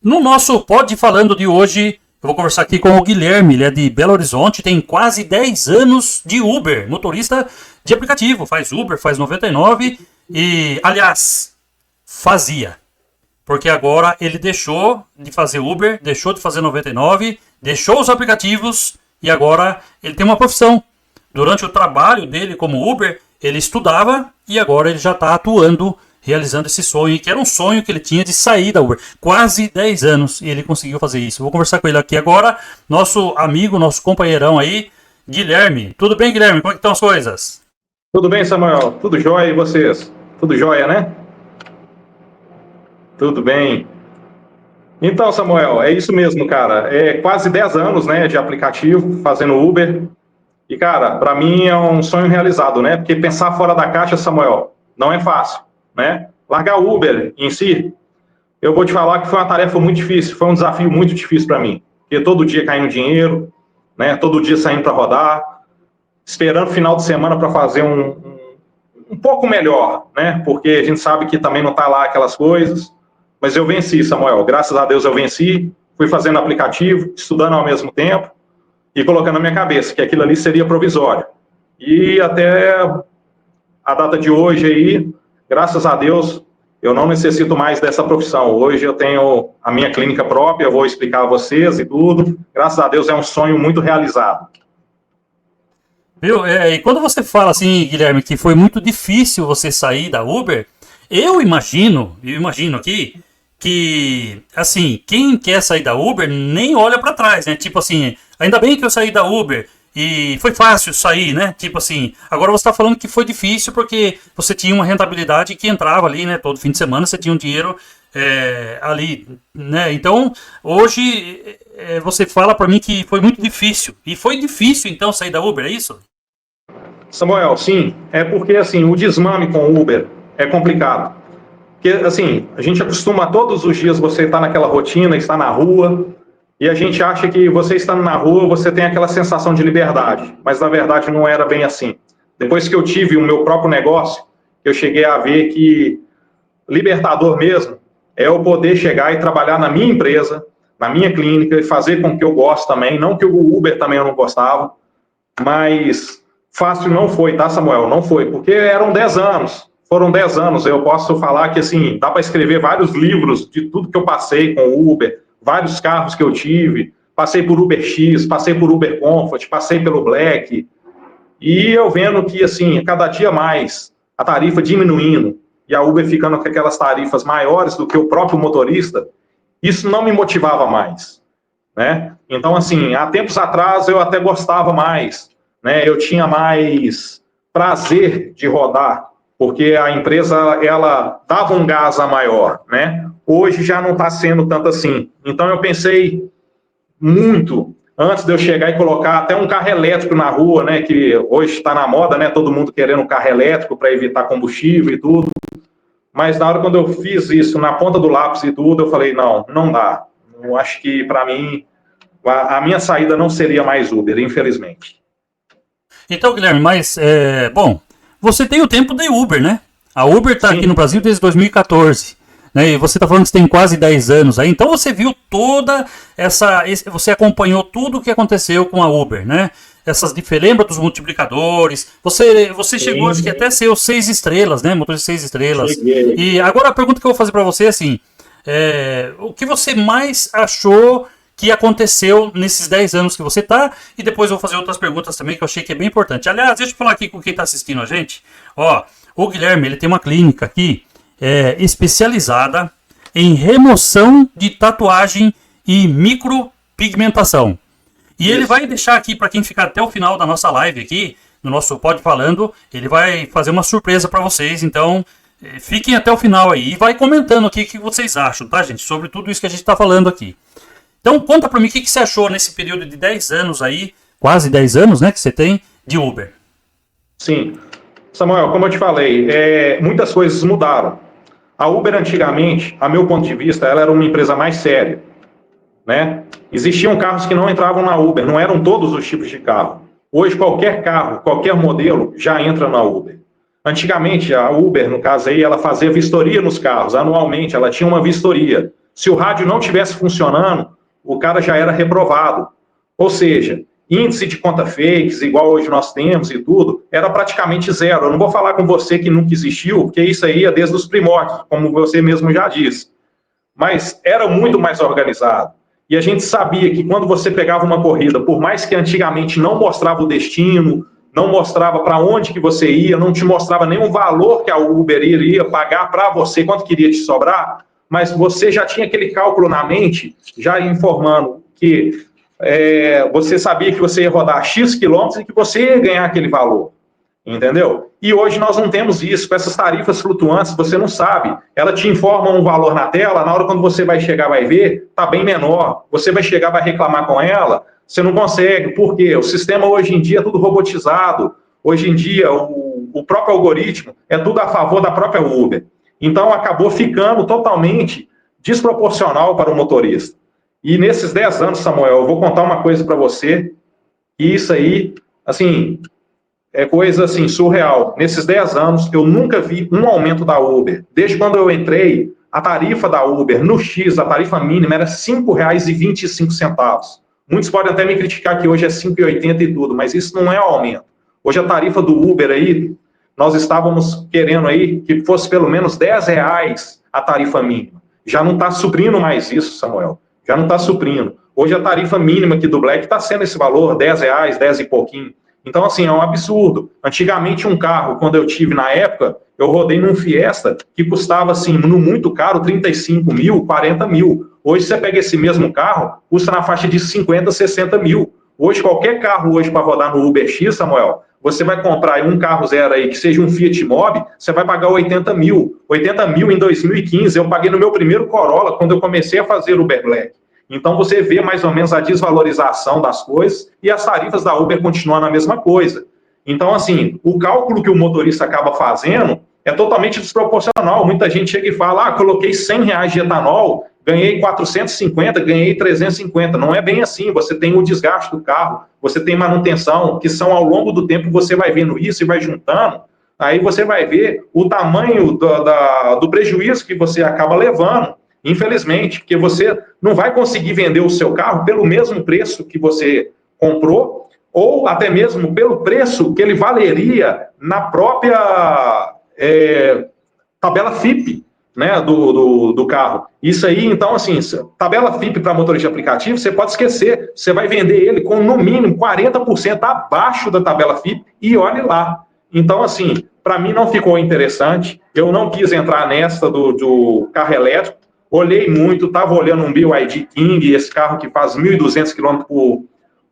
No nosso Pod Falando de hoje, eu vou conversar aqui com o Guilherme, ele é de Belo Horizonte, tem quase 10 anos de Uber, motorista de aplicativo, faz Uber, faz 99 e, aliás, fazia. Porque agora ele deixou de fazer Uber, deixou de fazer 99, deixou os aplicativos e agora ele tem uma profissão. Durante o trabalho dele como Uber, ele estudava e agora ele já está atuando, realizando esse sonho, que era um sonho que ele tinha de sair da Uber. Quase 10 anos e ele conseguiu fazer isso. Vou conversar com ele aqui agora, nosso amigo, nosso companheirão aí, Guilherme. Tudo bem, Guilherme? Como é que estão as coisas? Tudo bem, Samuel? Tudo jóia e vocês? Tudo jóia, né? Tudo bem. Então, Samuel, é isso mesmo, cara. É quase 10 anos, né, de aplicativo, fazendo Uber. E, cara, para mim é um sonho realizado, né? Porque pensar fora da caixa, Samuel, não é fácil, né? Largar o Uber em si, eu vou te falar que foi uma tarefa muito difícil, foi um desafio muito difícil para mim. Porque todo dia caindo dinheiro, né? Todo dia saindo para rodar, esperando o final de semana para fazer um pouco melhor, né? Porque a gente sabe que também não tá lá aquelas coisas. Mas eu venci, Samuel. Graças a Deus eu venci. Fui fazendo aplicativo, estudando ao mesmo tempo e colocando na minha cabeça que aquilo ali seria provisório. E até a data de hoje aí, graças a Deus, eu não necessito mais dessa profissão. Hoje eu tenho a minha clínica própria, eu vou explicar a vocês e tudo. Graças a Deus é um sonho muito realizado. Viu? E quando você fala assim, Guilherme, que foi muito difícil você sair da Uber, eu imagino aqui, que, assim, quem quer sair da Uber nem olha pra trás, né? Tipo assim, ainda bem que eu saí da Uber e foi fácil sair, né? Tipo assim, agora você tá falando que foi difícil porque você tinha uma rentabilidade que entrava ali, né? Todo fim de semana você tinha um dinheiro ali, né? Então, hoje você fala pra mim que foi muito difícil. E foi difícil, então, sair da Uber, é isso? Samuel, sim, é porque assim, o desmame com o Uber é complicado. Porque, assim, a gente acostuma todos os dias você estar naquela rotina, estar na rua, e a gente acha que você estando na rua, você tem aquela sensação de liberdade. Mas, na verdade, não era bem assim. Depois que eu tive o meu próprio negócio, eu cheguei a ver que libertador mesmo é eu poder chegar e trabalhar na minha empresa, na minha clínica, e fazer com que eu goste também. Não que o Uber também eu não gostava, mas fácil não foi, tá, Samuel? Não foi, porque eram 10 anos. Foram 10 anos, eu posso falar que, assim, dá para escrever vários livros de tudo que eu passei com o Uber, vários carros que eu tive, passei por Uber X, passei por Uber Comfort, passei pelo Black, e eu vendo que, assim, cada dia mais, a tarifa diminuindo, e a Uber ficando com aquelas tarifas maiores do que o próprio motorista, isso não me motivava mais, né? Então, assim, há tempos atrás eu até gostava mais, né? Eu tinha mais prazer de rodar, porque a empresa, ela dava um gás a maior, né? Hoje já não está sendo tanto assim. Então eu pensei muito antes de eu chegar e colocar até um carro elétrico na rua, né? Que hoje está na moda, né? Todo mundo querendo um carro elétrico para evitar combustível e tudo. Mas na hora quando eu fiz isso na ponta do lápis e tudo, eu falei, não, não dá. Eu acho que para mim a minha saída não seria mais Uber, infelizmente. Então, Guilherme, mas, bom, você tem o tempo da Uber, né? A Uber está aqui no Brasil desde 2014. Né? E você está falando que você tem quase 10 anos aí. Então você viu toda essa... Você acompanhou tudo o que aconteceu com a Uber, né? Essas diferenças, lembra dos multiplicadores. Você chegou, acho que até ser os 6 estrelas, né? Motor de 6 estrelas. Cheguei. E agora a pergunta que eu vou fazer para você é assim... o que você mais achou que aconteceu nesses 10 anos que você está, e depois eu vou fazer outras perguntas também que eu achei que é bem importante. Aliás, deixa eu falar aqui com quem está assistindo a gente. Ó, o Guilherme, ele tem uma clínica aqui especializada em remoção de tatuagem e micropigmentação. E ele vai deixar aqui, para quem ficar até o final da nossa live aqui, no nosso Pod Falando, ele vai fazer uma surpresa para vocês, então fiquem até o final aí e vai comentando aqui o que vocês acham, tá, gente? Sobre tudo isso que a gente está falando aqui. Então, conta pra mim o que você achou nesse período de 10 anos aí, quase 10 anos, né, que você tem de Uber. Sim. Samuel, como eu te falei, muitas coisas mudaram. A Uber, antigamente, a meu ponto de vista, ela era uma empresa mais séria, né? Existiam carros que não entravam na Uber, não eram todos os tipos de carro. Hoje, qualquer carro, qualquer modelo, já entra na Uber. Antigamente, a Uber, no caso aí, ela fazia vistoria nos carros, anualmente, ela tinha uma vistoria. Se o rádio não tivesse funcionando, o cara já era reprovado. Ou seja, índice de conta fakes, igual hoje nós temos e tudo, era praticamente zero. Eu não vou falar com você que nunca existiu, porque isso aí é desde os primórdios, como você mesmo já disse. Mas era muito mais organizado. E a gente sabia que quando você pegava uma corrida, por mais que antigamente não mostrava o destino, não mostrava para onde que você ia, não te mostrava nenhum valor que a Uber iria pagar para você, quanto queria te sobrar, mas você já tinha aquele cálculo na mente, já informando que você sabia que você ia rodar X quilômetros e que você ia ganhar aquele valor. Entendeu? E hoje nós não temos isso. Com essas tarifas flutuantes, você não sabe. Ela te informa um valor na tela, na hora quando você vai chegar, vai ver, tá bem menor. Você vai chegar, vai reclamar com ela, você não consegue. Por quê? O sistema hoje em dia é tudo robotizado. Hoje em dia, o próprio algoritmo é tudo a favor da própria Uber. Então, acabou ficando totalmente desproporcional para o motorista. E nesses 10 anos, Samuel, eu vou contar uma coisa para você, e isso aí, assim, é coisa assim, surreal. Nesses 10 anos, eu nunca vi um aumento da Uber. Desde quando eu entrei, a tarifa da Uber no X, a tarifa mínima, era R$ 5,25. Muitos podem até me criticar que hoje é 5,80 e tudo, mas isso não é aumento. Hoje a tarifa do Uber aí, nós estávamos querendo aí que fosse pelo menos R$ 10 a tarifa mínima. Já não está suprindo mais isso, Samuel. Já não está suprindo. Hoje a tarifa mínima aqui do Black está sendo esse valor, R$ 10, 10 e pouquinho. Então, assim, é um absurdo. Antigamente, um carro, quando eu tive na época, eu rodei num Fiesta que custava, assim, no muito caro, 35 mil, 40 mil. Hoje, você pega esse mesmo carro, custa na faixa de 50, 60 mil. Hoje, qualquer carro hoje para rodar no Uber X, Samuel, você vai comprar um carro zero aí, que seja um Fiat Mobi, você vai pagar 80 mil. 80 mil em 2015, eu paguei no meu primeiro Corolla, quando eu comecei a fazer Uber Black. Então, você vê mais ou menos a desvalorização das coisas e as tarifas da Uber continuam na mesma coisa. Então, assim, o cálculo que o motorista acaba fazendo é totalmente desproporcional. Muita gente chega e fala, coloquei R$ 100 de etanol, ganhei 450, ganhei 350. Não é bem assim, você tem o desgaste do carro, você tem manutenção, que são ao longo do tempo você vai vendo isso e vai juntando, aí você vai ver o tamanho do prejuízo que você acaba levando. Infelizmente, porque você não vai conseguir vender o seu carro pelo mesmo preço que você comprou, ou até mesmo pelo preço que ele valeria na própria tabela FIPE, né, do carro. Isso aí, então, assim, tabela FIPE para motorista de aplicativo, você pode esquecer, você vai vender ele com, no mínimo, 40% abaixo da tabela FIPE, e olhe lá. Então, assim, para mim não ficou interessante, eu não quis entrar nessa do carro elétrico. Olhei muito, estava olhando um BYD King, esse carro que faz 1.200 km com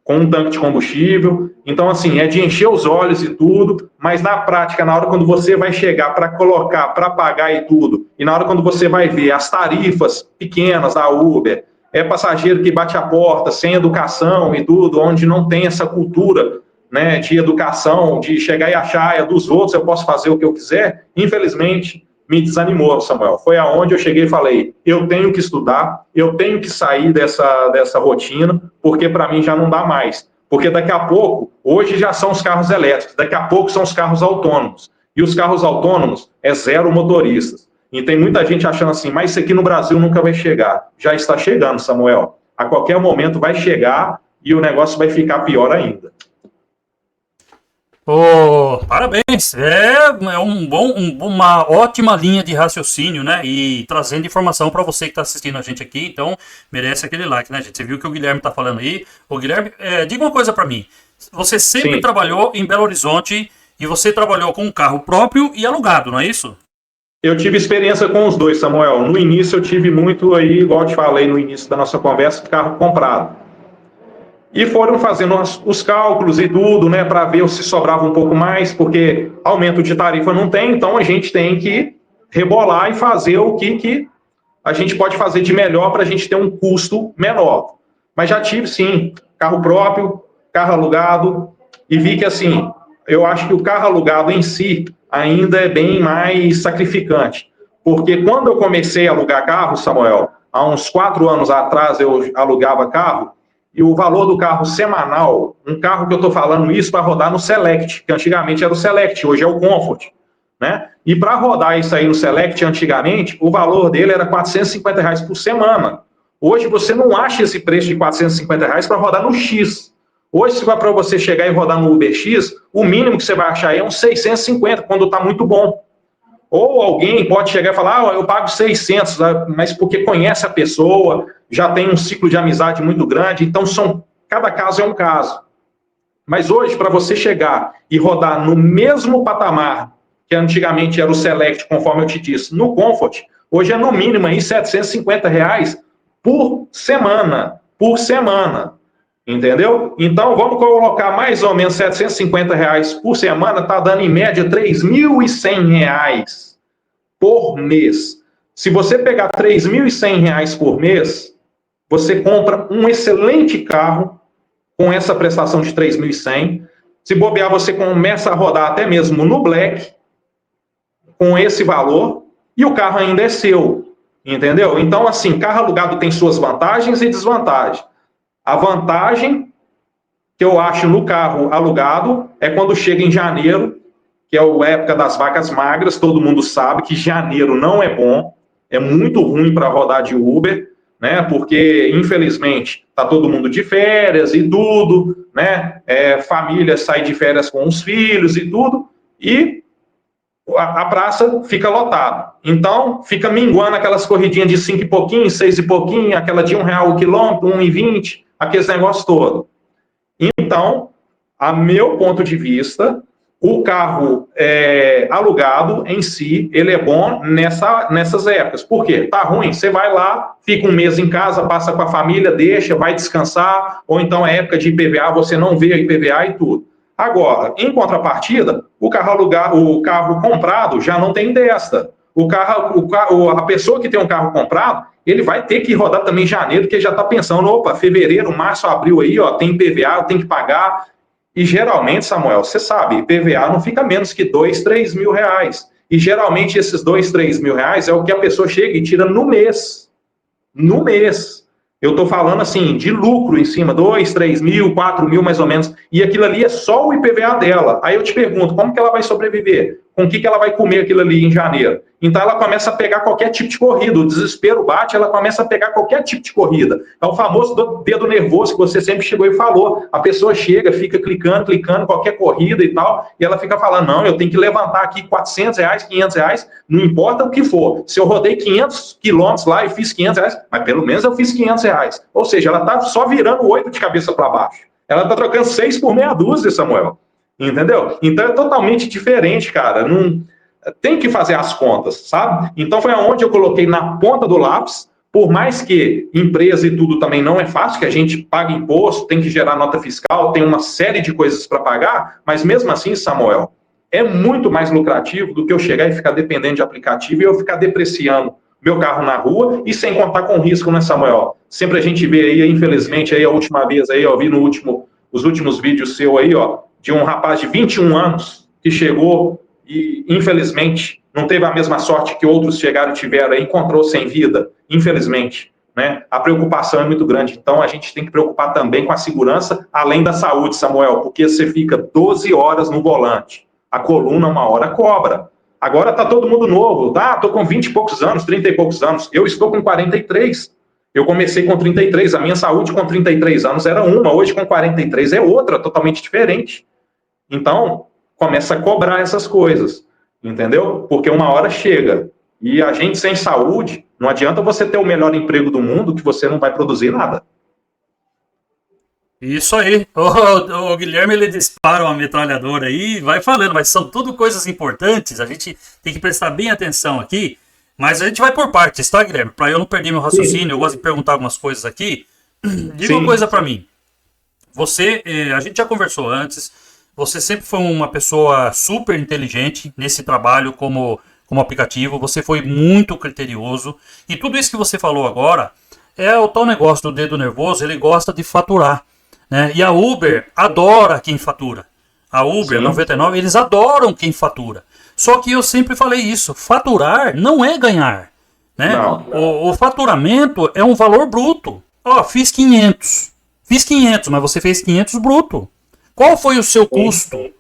um tanque de combustível. Então, assim, é de encher os olhos e tudo, mas na prática, na hora quando você vai chegar para colocar, para pagar e tudo, e na hora quando você vai ver as tarifas pequenas da Uber, é passageiro que bate a porta, sem educação e tudo, onde não tem essa cultura, né, de educação, de chegar e achar, é dos outros, eu posso fazer o que eu quiser, infelizmente me desanimou, Samuel. Foi aonde eu cheguei e falei, eu tenho que estudar, eu tenho que sair dessa rotina, porque para mim já não dá mais. Porque daqui a pouco, hoje já são os carros elétricos, daqui a pouco são os carros autônomos. E os carros autônomos é zero motoristas. E tem muita gente achando assim, mas isso aqui no Brasil nunca vai chegar. Já está chegando, Samuel. A qualquer momento vai chegar e o negócio vai ficar pior ainda. Parabéns, uma ótima linha de raciocínio, né? E trazendo informação para você que está assistindo a gente aqui, então merece aquele like, né, gente? Você viu que o Guilherme está falando aí. Ô, Guilherme, diga uma coisa para mim. Você sempre Sim. trabalhou em Belo Horizonte e você trabalhou com um carro próprio e alugado, não é isso? Eu tive experiência com os dois, Samuel. No início eu tive muito aí, igual eu te falei no início da nossa conversa, carro comprado. E foram fazendo os cálculos e tudo, né, para ver se sobrava um pouco mais, porque aumento de tarifa não tem, então a gente tem que rebolar e fazer o que a gente pode fazer de melhor para a gente ter um custo menor. Mas já tive, sim, carro próprio, carro alugado, e vi que, assim, eu acho que o carro alugado em si ainda é bem mais sacrificante. Porque quando eu comecei a alugar carro, Samuel, há uns 4 anos atrás eu alugava carro, e o valor do carro semanal, um carro que eu estou falando isso para rodar no Select, que antigamente era o Select, hoje é o Comfort. né? E para rodar isso aí no Select, antigamente, o valor dele era R$ 450 por semana. Hoje você não acha esse preço de R$ 450 para rodar no X. Hoje, se vai para você chegar e rodar no Uber X, o mínimo que você vai achar aí é uns 650, quando está muito bom. Ou alguém pode chegar e falar, eu pago 600, mas porque conhece a pessoa, já tem um ciclo de amizade muito grande, então cada caso é um caso. Mas hoje, para você chegar e rodar no mesmo patamar que antigamente era o Select, conforme eu te disse, no Comfort, hoje é no mínimo aí R$ 750 por semana. Por semana. Entendeu? Então, vamos colocar mais ou menos R$ 750 por semana, está dando em média R$ 3.100 por mês. Se você pegar R$ 3.100 por mês, você compra um excelente carro com essa prestação de 3.100. Se bobear, você começa a rodar até mesmo no Black com esse valor e o carro ainda é seu. Entendeu? Então, assim, carro alugado tem suas vantagens e desvantagens. A vantagem que eu acho no carro alugado é quando chega em janeiro, que é a época das vacas magras, todo mundo sabe que janeiro não é bom, é muito ruim para rodar de Uber, né? Porque, infelizmente, está todo mundo de férias e tudo, né? Família sai de férias com os filhos e tudo, e a praça fica lotada. Então, fica minguando aquelas corridinhas de 5 e pouquinho, 6 e pouquinho, aquela de R$ 1 o quilômetro, 1,20, aqueles negócios todos. Então, a meu ponto de vista, o carro alugado em si, ele é bom nessas épocas. Por quê? Tá ruim, você vai lá, fica um mês em casa, passa com a família, deixa, vai descansar, ou então é época de IPVA, você não vê a IPVA e tudo. Agora, em contrapartida, o carro comprado já não tem desta. A pessoa que tem um carro comprado, ele vai ter que rodar também em janeiro, porque já está pensando, opa, fevereiro, março, abril aí, ó, tem IPVA, eu tenho que pagar. E geralmente, Samuel, você sabe, IPVA não fica menos que R$ 2.000, R$ 3.000. E geralmente esses R$ 2.000, R$ 3.000 é o que a pessoa chega e tira no mês. No mês. Eu estou falando assim, de lucro em cima, 2, 3 mil, 4 mil mais ou menos, e aquilo ali é só o IPVA dela. Aí eu te pergunto, como que ela vai sobreviver? Com o que ela vai comer aquilo ali em janeiro? Então ela começa a pegar qualquer tipo de corrida, o desespero bate, ela começa a pegar qualquer tipo de corrida. É o famoso dedo nervoso que você sempre chegou e falou. A pessoa chega, fica clicando, qualquer corrida e tal, e ela fica falando, não, eu tenho que levantar aqui R$ 400, R$ 500, não importa o que for. Se eu rodei 500 quilômetros lá e fiz R$ 500, mas pelo menos eu fiz R$ 500. Ou seja, ela está só virando 8 de cabeça para baixo. Ela está trocando 6 por meia dúzia, Samuel. Entendeu? Então é totalmente diferente, cara. Não tem que fazer as contas, sabe? Então foi aonde eu coloquei na ponta do lápis, por mais que empresa e tudo também não é fácil, que a gente paga imposto, tem que gerar nota fiscal, tem uma série de coisas para pagar, mas mesmo assim, Samuel, é muito mais lucrativo do que eu chegar e ficar dependendo de aplicativo e eu ficar depreciando meu carro na rua e sem contar com risco, né, Samuel? Sempre a gente vê aí, infelizmente, aí a última vez aí, eu vi os últimos vídeos seu aí, ó, de um rapaz de 21 anos que chegou e, infelizmente, não teve a mesma sorte que outros chegaram e tiveram, encontrou sem vida, infelizmente. Né? A preocupação é muito grande. Então, a gente tem que preocupar também com a segurança, além da saúde, Samuel, porque você fica 12 horas no volante. A coluna, uma hora, cobra. Agora está todo mundo novo. Estou com 20 e poucos anos, 30 e poucos anos. Eu estou com 43. Eu comecei com 33. A minha saúde com 33 anos era uma. Hoje, com 43, é outra, totalmente diferente. Então, começa a cobrar essas coisas, entendeu? Porque uma hora chega. E a gente sem saúde, não adianta você ter o melhor emprego do mundo que você não vai produzir nada. Isso aí. O Guilherme, ele dispara uma metralhadora aí e vai falando, mas são tudo coisas importantes, a gente tem que prestar bem atenção aqui, mas a gente vai por partes, tá, Guilherme? Para eu não perder meu raciocínio, Sim. Eu gosto de perguntar algumas coisas aqui. Diga uma coisa para mim. Você, a gente já conversou antes, você sempre foi uma pessoa super inteligente nesse trabalho como aplicativo, você foi muito criterioso, e tudo isso que você falou agora é o tal negócio do dedo nervoso, ele gosta de faturar, né? E a Uber adora quem fatura. A Uber, Sim. 99, eles adoram quem fatura. Só que eu sempre falei isso, faturar não é ganhar, né? O faturamento é um valor bruto. Ó, fiz 500, mas você fez 500 bruto. Qual foi o seu custo?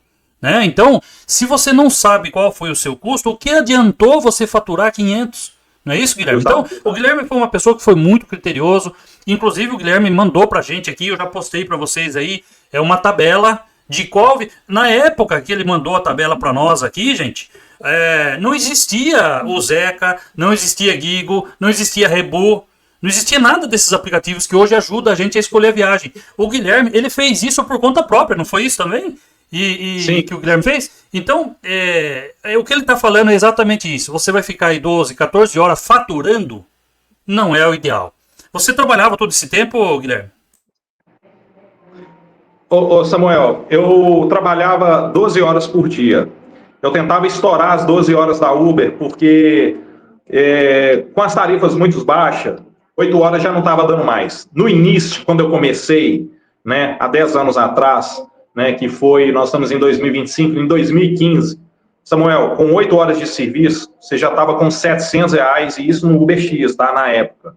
né? Então, se você não sabe qual foi o seu custo, o que adiantou você faturar 500? Não é isso, Guilherme? Então, o Guilherme foi uma pessoa que foi muito criterioso. Inclusive, o Guilherme mandou pra gente aqui, eu já postei pra vocês aí, é uma tabela de qual... Na época que ele mandou a tabela pra nós aqui, gente, não existia o Zeca, não existia Gigo, não existia Rebu, não existia nada desses aplicativos que hoje ajudam a gente a escolher a viagem. O Guilherme, ele fez isso por conta própria, não foi isso também? Sim. Que o Guilherme fez? Então, o que ele está falando é exatamente isso. Você vai ficar aí 12, 14 horas faturando? Não é o ideal. Você trabalhava todo esse tempo, Guilherme? Ô Samuel, eu trabalhava 12 horas por dia. Eu tentava estourar as 12 horas da Uber, porque com as tarifas muito baixas, 8 horas já não estava dando mais. No início, quando eu comecei, né, há 10 anos atrás, né, que foi, nós estamos em 2025, em 2015, Samuel, com 8 horas de serviço, você já estava com R$ 700, e isso no UberX, tá, na época.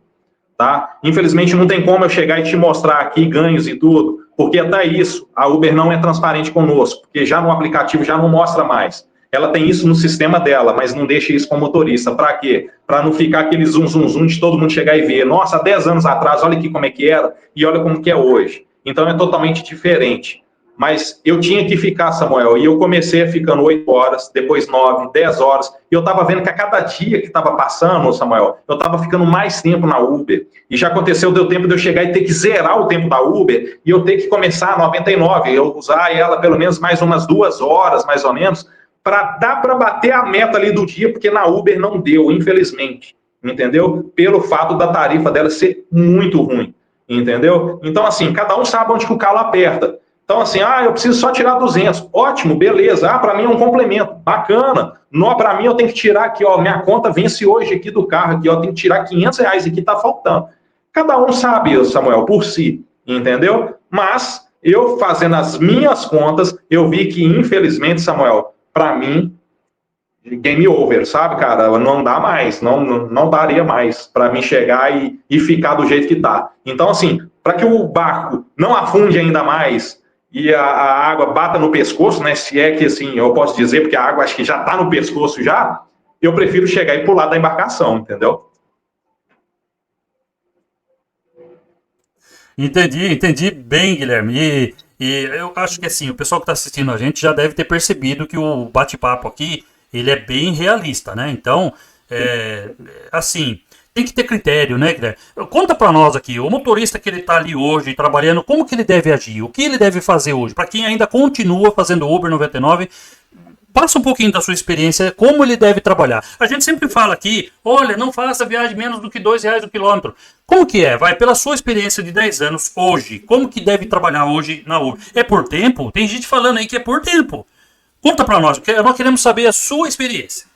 Tá? Infelizmente, não tem como eu chegar e te mostrar aqui ganhos e tudo, porque até isso, a Uber não é transparente conosco, porque já no aplicativo já não mostra mais. Ela tem isso no sistema dela, mas não deixa isso com o motorista. Para quê? Para não ficar aquele zoom, zoom, zoom de todo mundo chegar e ver. Nossa, há 10 anos atrás, olha aqui como é que era e olha como que é hoje. Então, é totalmente diferente. Mas eu tinha que ficar, Samuel, e eu comecei ficando 8 horas, depois 9, 10 horas, e eu estava vendo que a cada dia que estava passando, Samuel, eu estava ficando mais tempo na Uber, e já aconteceu, deu tempo de eu chegar e ter que zerar o tempo da Uber, e eu ter que começar a 99, eu usar ela pelo menos mais umas 2 horas, mais ou menos, para dar para bater a meta ali do dia, porque na Uber não deu, infelizmente, entendeu? Pelo fato da tarifa dela ser muito ruim, entendeu? Então, assim, cada um sabe onde que o calo aperta. Então, assim, eu preciso só tirar 200. Ótimo, beleza. Para mim é um complemento. Bacana. Para mim eu tenho que tirar aqui, ó, minha conta vence hoje aqui do carro, aqui, ó, tem que tirar R$ 500 aqui, tá faltando. Cada um sabe, Samuel, por si, entendeu? Mas eu fazendo as minhas contas, eu vi que, infelizmente, Samuel, para mim, game over, sabe, cara? Não dá mais, não daria mais para mim chegar e ficar do jeito que tá. Então, assim, para que o barco não afunde ainda mais e a água bata no pescoço, né? Se é que assim, eu posso dizer, porque a água acho que já está no pescoço já, eu prefiro chegar e pular da embarcação, entendeu? Entendi bem, Guilherme. E eu acho que assim, o pessoal que está assistindo a gente já deve ter percebido que o bate-papo aqui, ele é bem realista, né? Então, assim, tem que ter critério, né, Guilherme? Conta para nós aqui, o motorista que ele está ali hoje trabalhando, como que ele deve agir? O que ele deve fazer hoje? Para quem ainda continua fazendo Uber 99, passa um pouquinho da sua experiência, como ele deve trabalhar. A gente sempre fala aqui, olha, não faça viagem menos do que R$ 2 o quilômetro. Como que é? Vai, pela sua experiência de 10 anos hoje, como que deve trabalhar hoje na Uber? É por tempo? Tem gente falando aí que é por tempo. Conta para nós, porque nós queremos saber a sua experiência.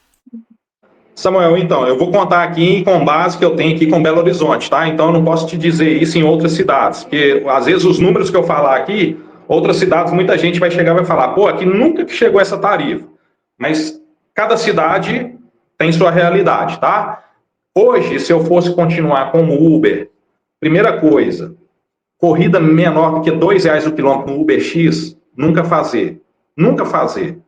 Samuel, então, eu vou contar aqui com base que eu tenho aqui com Belo Horizonte, tá? Então, eu não posso te dizer isso em outras cidades, porque às vezes os números que eu falar aqui, outras cidades, muita gente vai chegar e vai falar, pô, aqui nunca que chegou essa tarifa. Mas cada cidade tem sua realidade, tá? Hoje, se eu fosse continuar como Uber, primeira coisa, corrida menor do que R$ 2 o quilômetro no UberX, nunca fazer. Nunca fazer.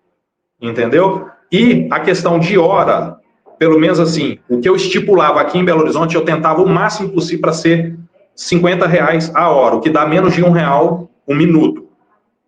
Entendeu? E a questão de hora, pelo menos assim, o que eu estipulava aqui em Belo Horizonte, eu tentava o máximo possível para ser R$ 50 a hora, o que dá menos de R$ 1 um minuto,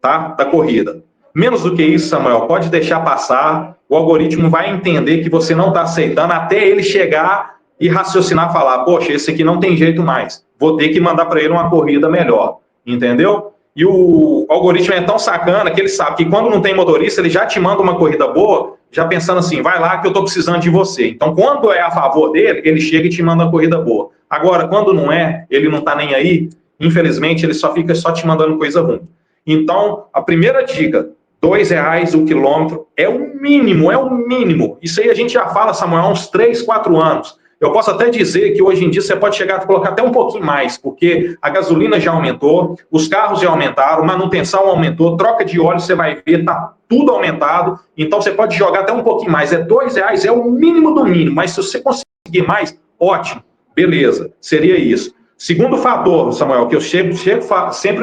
tá? Da corrida. Menos do que isso, Samuel, pode deixar passar, o algoritmo vai entender que você não está aceitando até ele chegar e raciocinar, falar, poxa, esse aqui não tem jeito mais, vou ter que mandar para ele uma corrida melhor, entendeu? E o algoritmo é tão sacana que ele sabe que quando não tem motorista, ele já te manda uma corrida boa, já pensando assim, vai lá que eu estou precisando de você. Então, quando é a favor dele, ele chega e te manda uma corrida boa. Agora, quando não é, ele não está nem aí, infelizmente, ele só fica só te mandando coisa ruim. Então, a primeira dica, R$ 2 o quilômetro é o mínimo, é o mínimo. Isso aí a gente já fala, Samuel, há uns 3, 4 anos. Eu posso até dizer que hoje em dia você pode chegar a colocar até um pouquinho mais, porque a gasolina já aumentou, os carros já aumentaram, manutenção aumentou, troca de óleo você vai ver, tá tudo aumentado, então você pode jogar até um pouquinho mais. R$ 2 é o mínimo do mínimo, mas se você conseguir mais, ótimo, beleza, seria isso. Segundo fator, Samuel, que eu sempre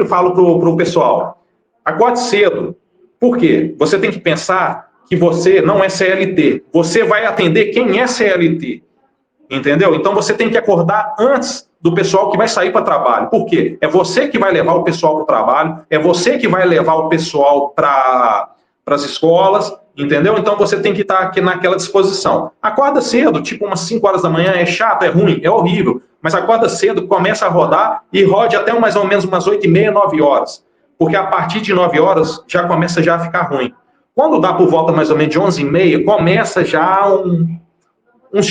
falo para o pessoal, acorde cedo. Por quê? Você tem que pensar que você não é CLT. Você vai atender quem é CLT. Entendeu? Então você tem que acordar antes do pessoal que vai sair para trabalho. Por quê? É você que vai levar o pessoal para o trabalho, é você que vai levar o pessoal para as escolas, entendeu? Então você tem que estar aqui naquela disposição. Acorda cedo, tipo umas 5 horas da manhã, é chato, é ruim, é horrível, mas acorda cedo, começa a rodar e rode até mais ou menos umas 8h30, 9 horas. Porque a partir de 9 horas já começa já a ficar ruim. Quando dá por volta mais ou menos de 11h30, começa já uns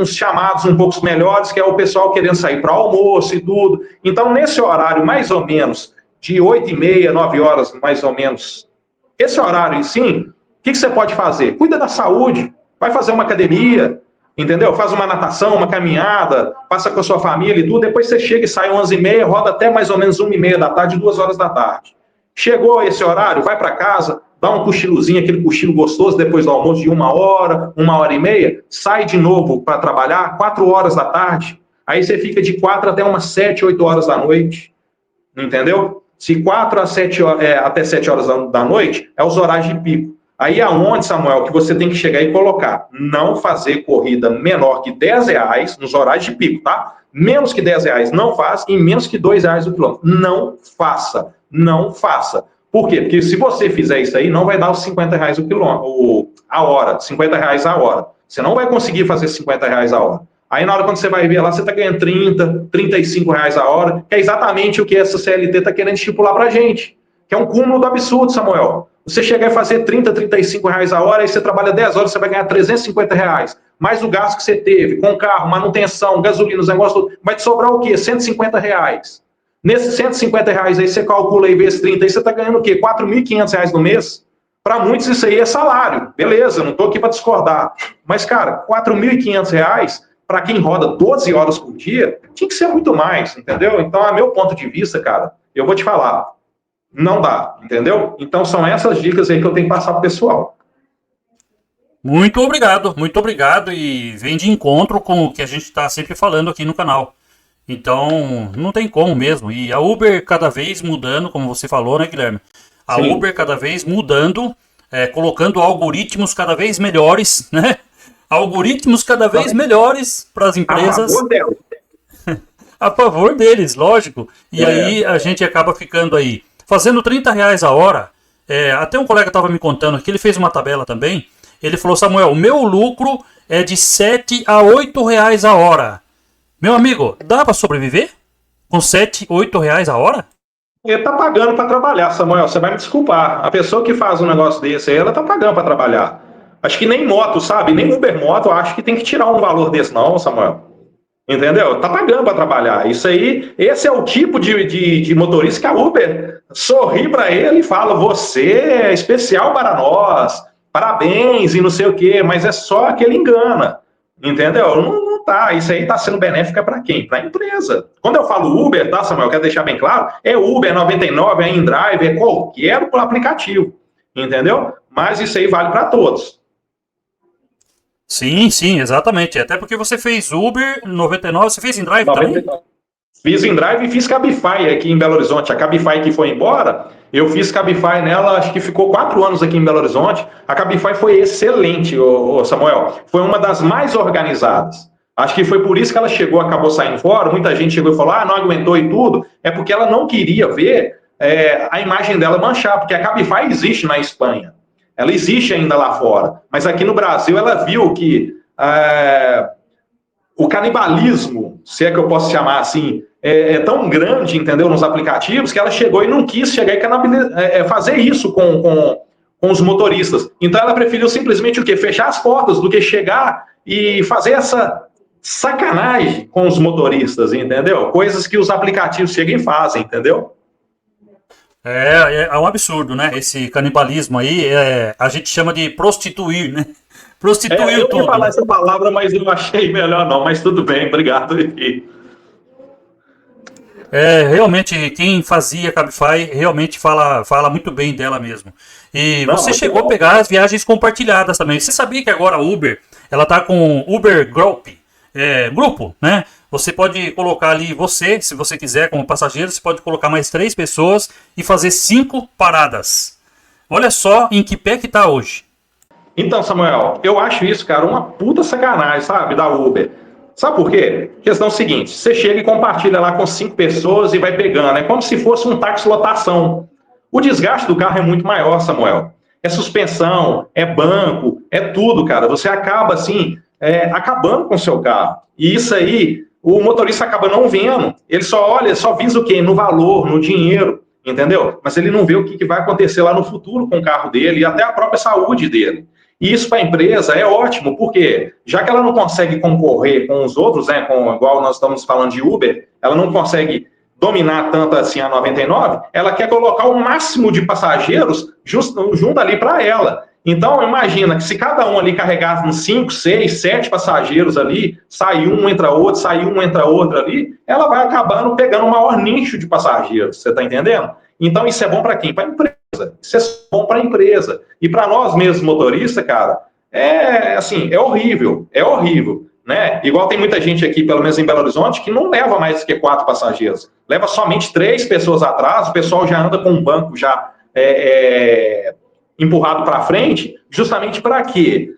chamados um pouco melhores, que é o pessoal querendo sair para almoço e tudo. Então, nesse horário, mais ou menos, de 8h30, 9 horas, mais ou menos, esse horário, sim, o que você pode fazer? Cuida da saúde, vai fazer uma academia, entendeu? Faz uma natação, uma caminhada, passa com a sua família e tudo, depois você chega e sai 11h30, roda até mais ou menos 1h30 da tarde, 2 horas da tarde. Chegou esse horário, vai para casa, dá um cochilozinho, aquele cochilo gostoso depois do almoço de 1 hora, 1h30, sai de novo para trabalhar, 4 horas da tarde, aí você fica de 4 até umas 7, 8 horas da noite, entendeu? Se 4 a 7, até 7 horas da noite, é os horários de pico. Aí aonde, Samuel, que você tem que chegar e colocar, não fazer corrida menor que R$10 nos horários de pico, tá? Menos que R$10 não faz e menos que R$2 o quilômetro. Não faça, não faça. Por quê? Porque se você fizer isso aí, não vai dar os R$50 o quilômetro, a hora, R$50 a hora. Você não vai conseguir fazer R$50 a hora. Aí na hora quando você vai ver lá, você está ganhando R$30, R$35 a hora, que é exatamente o que essa CLT está querendo estipular para a gente. Que é um cúmulo do absurdo, Samuel. Você chegar e fazer R$30, R$35 a hora, aí você trabalha 10 horas, você vai ganhar R$350. Mais o gasto que você teve com carro, manutenção, gasolina, os negócios, vai te sobrar o quê? R$150. Nesses R$150 aí, você calcula aí vezes 30, aí você está ganhando o quê? R$4.500 no mês? Para muitos isso aí é salário. Beleza, não estou aqui para discordar. Mas, cara, R$4.500, para quem roda 12 horas por dia, tinha que ser muito mais, entendeu? Então, a meu ponto de vista, cara, eu vou te falar, não dá, entendeu? Então, são essas dicas aí que eu tenho que passar para o pessoal. Muito obrigado e vem de encontro com o que a gente está sempre falando aqui no canal. Então, não tem como mesmo. E a Uber cada vez mudando, como você falou, né, Guilherme? A Sim. Uber cada vez mudando, colocando algoritmos cada vez melhores, né? Algoritmos cada vez melhores para as empresas. A favor dela. A favor deles, lógico. E aí a gente acaba ficando aí, fazendo R$30 a hora. Até um colega estava me contando que ele fez uma tabela também. Ele falou, Samuel, o meu lucro é de R$7 a R$8 a hora. Meu amigo, dá para sobreviver com R$7, R$8 a hora? Ele tá pagando para trabalhar, Samuel. Você vai me desculpar. A pessoa que faz um negócio desse aí, ela tá pagando para trabalhar. Acho que nem moto, sabe? Nem Uber Moto, acho que tem que tirar um valor desse, não, Samuel. Entendeu? Tá pagando para trabalhar. Isso aí, esse é o tipo de motorista que a Uber sorri para ele e fala: você é especial para nós, parabéns e não sei o quê, mas é só que ele engana. Entendeu? Não tá. Isso aí tá sendo benéfica para quem? Para a empresa. Quando eu falo Uber, tá, Samuel? Quero deixar bem claro: é Uber, é 99, é InDrive, é qualquer aplicativo. Entendeu? Mas isso aí vale para todos. Sim, exatamente. Até porque você fez Uber 99, você fez InDrive também? Fiz InDrive e fiz Cabify aqui em Belo Horizonte. A Cabify que foi embora, eu fiz Cabify nela, acho que ficou 4 anos aqui em Belo Horizonte. A Cabify foi excelente, Samuel. Foi uma das mais organizadas. Acho que foi por isso que ela acabou saindo fora. Muita gente chegou e falou, não aguentou e tudo. É porque ela não queria ver a imagem dela manchar, porque a Cabify existe na Espanha. Ela existe ainda lá fora. Mas aqui no Brasil ela viu que o canibalismo, se é que eu posso chamar assim, é tão grande, entendeu, nos aplicativos, que ela chegou e não quis chegar e fazer isso com os motoristas. Então ela preferiu simplesmente o quê? Fechar as portas do que chegar e fazer essa sacanagem com os motoristas, entendeu? Coisas que os aplicativos chegam e fazem, entendeu? É um absurdo, né? Esse canibalismo aí, a gente chama de prostituir, né? Prostituir tudo. Eu ia falar essa palavra, mas eu achei melhor não, mas tudo bem, obrigado. Realmente, quem fazia Cabify realmente fala muito bem dela mesmo. E você chegou a pegar as viagens compartilhadas também. Você sabia que agora a Uber, ela tá com Uber Group, grupo, né? Você pode colocar ali se você quiser, como passageiro, você pode colocar mais 3 pessoas e fazer 5 paradas. Olha só em que pé que tá hoje. Então, Samuel, eu acho isso, cara, uma puta sacanagem, sabe, da Uber. Sabe por quê? Questão seguinte, você chega e compartilha lá com 5 pessoas e vai pegando, é como se fosse um táxi lotação. O desgaste do carro é muito maior, Samuel. É suspensão, é banco, é tudo, cara. Você acaba, assim, acabando com o seu carro. E isso aí, o motorista acaba não vendo. Ele só olha, só visa o quê? No valor, no dinheiro, entendeu? Mas ele não vê o que vai acontecer lá no futuro com o carro dele e até a própria saúde dele. E isso para a empresa é ótimo, porque já que ela não consegue concorrer com os outros, né, igual nós estamos falando de Uber, ela não consegue dominar tanto assim a 99, ela quer colocar o máximo de passageiros junto ali para ela. Então, imagina que se cada um ali carregasse uns 5, 6, 7 passageiros ali, sai um, entra outro, sai um, entra outro ali, ela vai acabando pegando o maior nicho de passageiros, você está entendendo? Então, isso é bom para quem? Para a empresa. Isso é bom para a empresa. E para nós mesmos, motoristas, cara, é horrível, né? Igual tem muita gente aqui, pelo menos em Belo Horizonte, que não leva mais que 4 passageiros. Leva somente 3 pessoas atrás, o pessoal já anda com um banco já empurrado para frente, justamente para quê?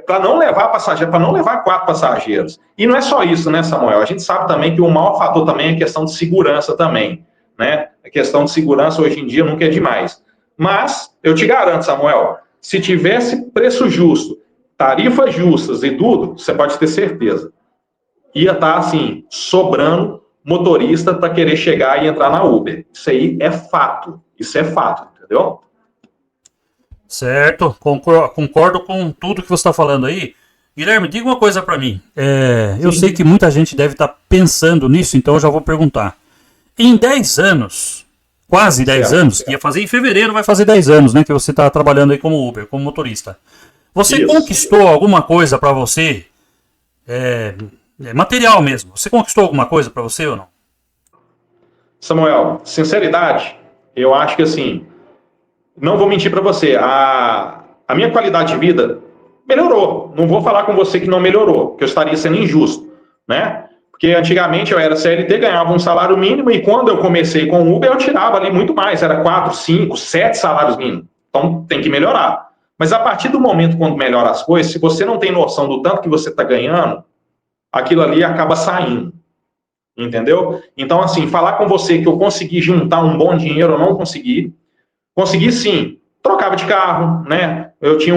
Para não levar passageiro, para não levar 4 passageiros. E não é só isso, né, Samuel? A gente sabe também que o maior fator também é a questão de segurança também, né? A questão de segurança hoje em dia nunca é demais. Mas, eu te garanto, Samuel, se tivesse preço justo, tarifas justas e tudo, você pode ter certeza. Ia estar, assim, sobrando motorista para querer chegar e entrar na Uber. Isso aí é fato. Isso é fato, entendeu? Certo, concordo com tudo que você está falando aí. Guilherme, diga uma coisa para mim. Eu sei que muita gente deve estar pensando nisso, então eu já vou perguntar. Em 10 anos, quase 10 anos, que ia fazer em fevereiro, vai fazer 10 anos, né? Que você está trabalhando aí como Uber, como motorista. Você conquistou alguma coisa para você? Material mesmo. Você conquistou alguma coisa para você ou não? Samuel, sinceridade, eu acho que assim, não vou mentir para você, a minha qualidade de vida melhorou. Não vou falar com você que não melhorou, porque eu estaria sendo injusto, né? Porque antigamente eu era CLT, ganhava um salário mínimo e quando eu comecei com o Uber eu tirava ali muito mais, era 4, 5, 7 salários mínimos. Então tem que melhorar. Mas a partir do momento quando melhora as coisas, se você não tem noção do tanto que você está ganhando, aquilo ali acaba saindo. Entendeu? Então, assim, falar com você que eu consegui juntar um bom dinheiro, eu não consegui. Consegui sim, trocava de carro, né? Eu tinha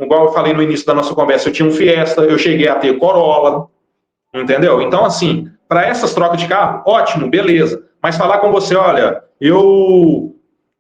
igual eu falei no início da nossa conversa, eu tinha um Fiesta, eu cheguei a ter Corolla, entendeu? Então, assim, para essas trocas de carro, ótimo, beleza. Mas falar com você, olha, eu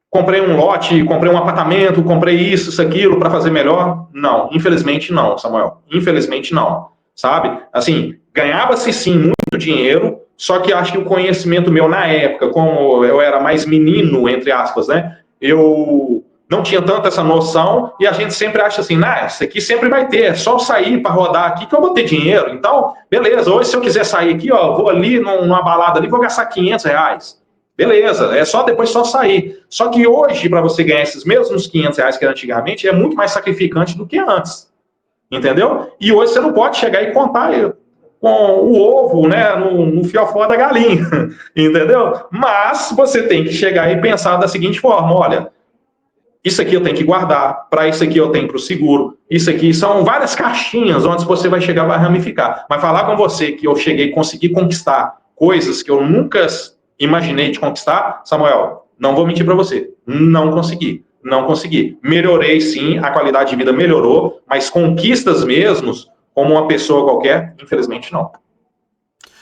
comprei um lote, comprei um apartamento, comprei isso, aquilo para fazer melhor. Não, infelizmente não, Samuel. Infelizmente não, sabe? Assim, ganhava-se sim muito dinheiro, só que acho que o conhecimento meu na época, como eu era mais menino, entre aspas, né? Eu não tinha tanto essa noção e a gente sempre acha assim, nah, isso aqui sempre vai ter, é só sair para rodar aqui que eu vou ter dinheiro. Então, beleza, hoje se eu quiser sair aqui, ó, vou ali numa balada ali, vou gastar R$ 500. Beleza, depois só sair. Só que hoje, para você ganhar esses mesmos R$ 500 que era antigamente, é muito mais sacrificante do que antes. Entendeu? E hoje você não pode chegar e contar com o ovo, né, no fiofó da galinha. Entendeu? Mas você tem que chegar e pensar da seguinte forma, olha, isso aqui eu tenho que guardar, para isso aqui eu tenho para o seguro, isso aqui são várias caixinhas onde você vai chegar e vai ramificar. Mas falar com você que eu cheguei e consegui conquistar coisas que eu nunca imaginei de conquistar, Samuel, não vou mentir para você, não consegui. Não consegui. Melhorei sim, a qualidade de vida melhorou, mas conquistas mesmos, como uma pessoa qualquer, infelizmente não.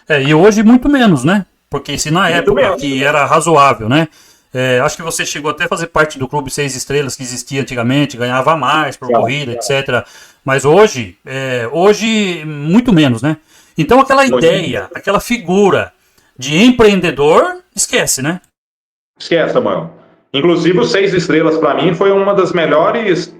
E hoje muito menos, né? Porque se na Muito época menos. que era razoável, né? Acho que você chegou até a fazer parte do Clube 6 Estrelas que existia antigamente, ganhava mais por corrida, etc. Mas hoje muito menos, né? Então aquela ideia, aquela figura de empreendedor, esquece, né? Esquece, Samuel. Inclusive, o 6 Estrelas, para mim, foi uma das melhores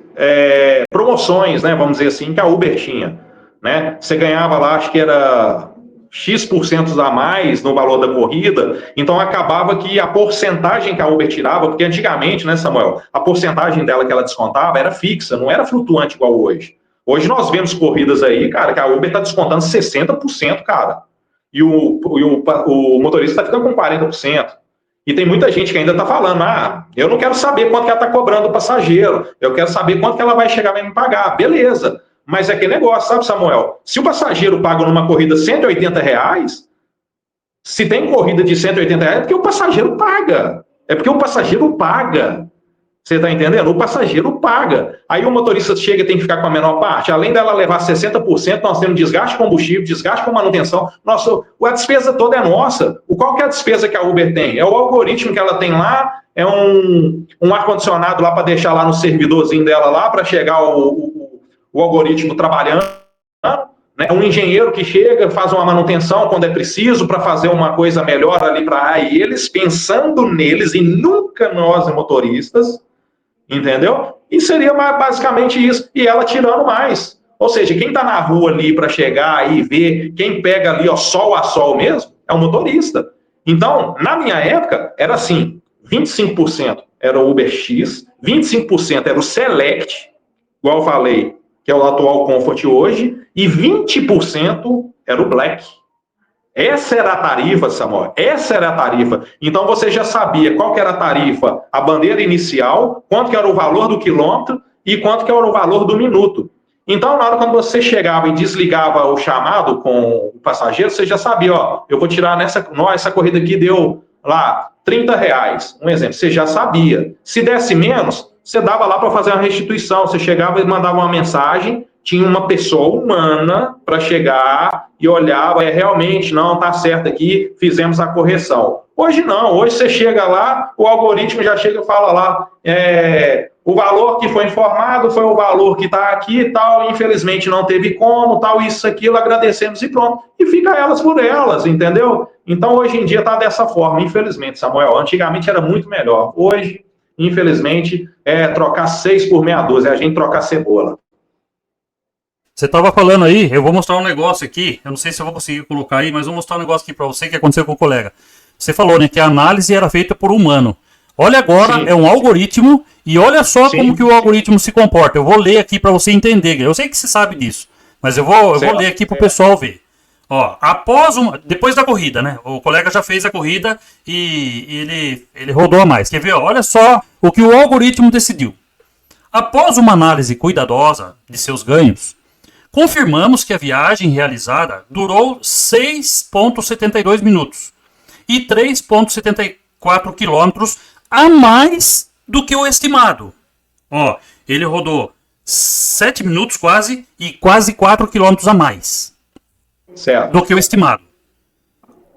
promoções, né, vamos dizer assim, que a Uber tinha. Né? Você ganhava lá, acho que era X% a mais no valor da corrida, então acabava que a porcentagem que a Uber tirava, porque antigamente, né, Samuel, a porcentagem dela que ela descontava era fixa, não era flutuante igual hoje. Hoje nós vemos corridas aí, cara, que a Uber está descontando 60%, cara. E o motorista está ficando com 40%. E tem muita gente que ainda está falando, eu não quero saber quanto que ela está cobrando o passageiro, eu quero saber quanto que ela vai chegar a me pagar. Beleza, mas é aquele negócio, sabe, Samuel? Se o passageiro paga numa corrida R$ 180, se tem corrida de R$ 180, é porque o passageiro paga. É porque o passageiro paga. Você está entendendo? O passageiro paga. Aí o motorista chega e tem que ficar com a menor parte. Além dela levar 60%, nós temos desgaste de combustível, desgaste com manutenção. Nossa, a despesa toda é nossa. Qual que é a despesa que a Uber tem? É o algoritmo que ela tem lá, é um ar-condicionado lá para deixar lá no servidorzinho dela lá, para chegar o algoritmo trabalhando. Né? Um engenheiro que chega, faz uma manutenção quando é preciso para fazer uma coisa melhor ali para eles, pensando neles e nunca nós motoristas, entendeu? E seria basicamente isso. E ela tirando mais. Ou seja, quem está na rua ali para chegar e ver, quem pega ali, ó, sol a sol mesmo, é o motorista. Então, na minha época, era assim, 25% era o Uber X, 25% era o Select, igual eu falei, que é o atual Comfort hoje, e 20% era o Black. Essa era a tarifa, Samuel. Essa era a tarifa. Então você já sabia qual que era a tarifa, a bandeira inicial, quanto que era o valor do quilômetro e quanto que era o valor do minuto. Então, na hora quando você chegava e desligava o chamado com o passageiro, você já sabia, ó, eu vou tirar essa corrida aqui deu lá R$ 30. Um exemplo, você já sabia. Se desse menos, você dava lá para fazer uma restituição. Você chegava e mandava uma mensagem, tinha uma pessoa humana para chegar e olhar, realmente, não, está certo aqui, fizemos a correção. Hoje não, hoje você chega lá, o algoritmo já chega e fala lá, o valor que foi informado foi o valor que está aqui e tal, infelizmente não teve como, tal, isso, aquilo, agradecemos e pronto. E fica elas por elas, entendeu? Então, hoje em dia está dessa forma, infelizmente, Samuel. Antigamente era muito melhor. Hoje, infelizmente, é trocar 6 por meia dúzia, é a gente trocar cebola. Você estava falando aí, eu vou mostrar um negócio aqui, eu não sei se eu vou conseguir colocar aí, mas vou mostrar um negócio aqui para você que aconteceu com o colega. Você falou, né, que a análise era feita por humano. Olha agora, sim, é um algoritmo, e olha só, sim, como que o algoritmo se comporta. Eu vou ler aqui para você entender. Eu sei que você sabe disso, mas eu vou ler aqui para o pessoal ver. Ó, depois da corrida, né? O colega já fez a corrida e ele rodou a mais. Quer ver? Ó, olha só o que o algoritmo decidiu. Após uma análise cuidadosa de seus ganhos, confirmamos que a viagem realizada durou 6,72 minutos e 3,74 quilômetros a mais do que o estimado. Ó, ele rodou 7 minutos quase e quase 4 quilômetros a mais, certo, do que o estimado.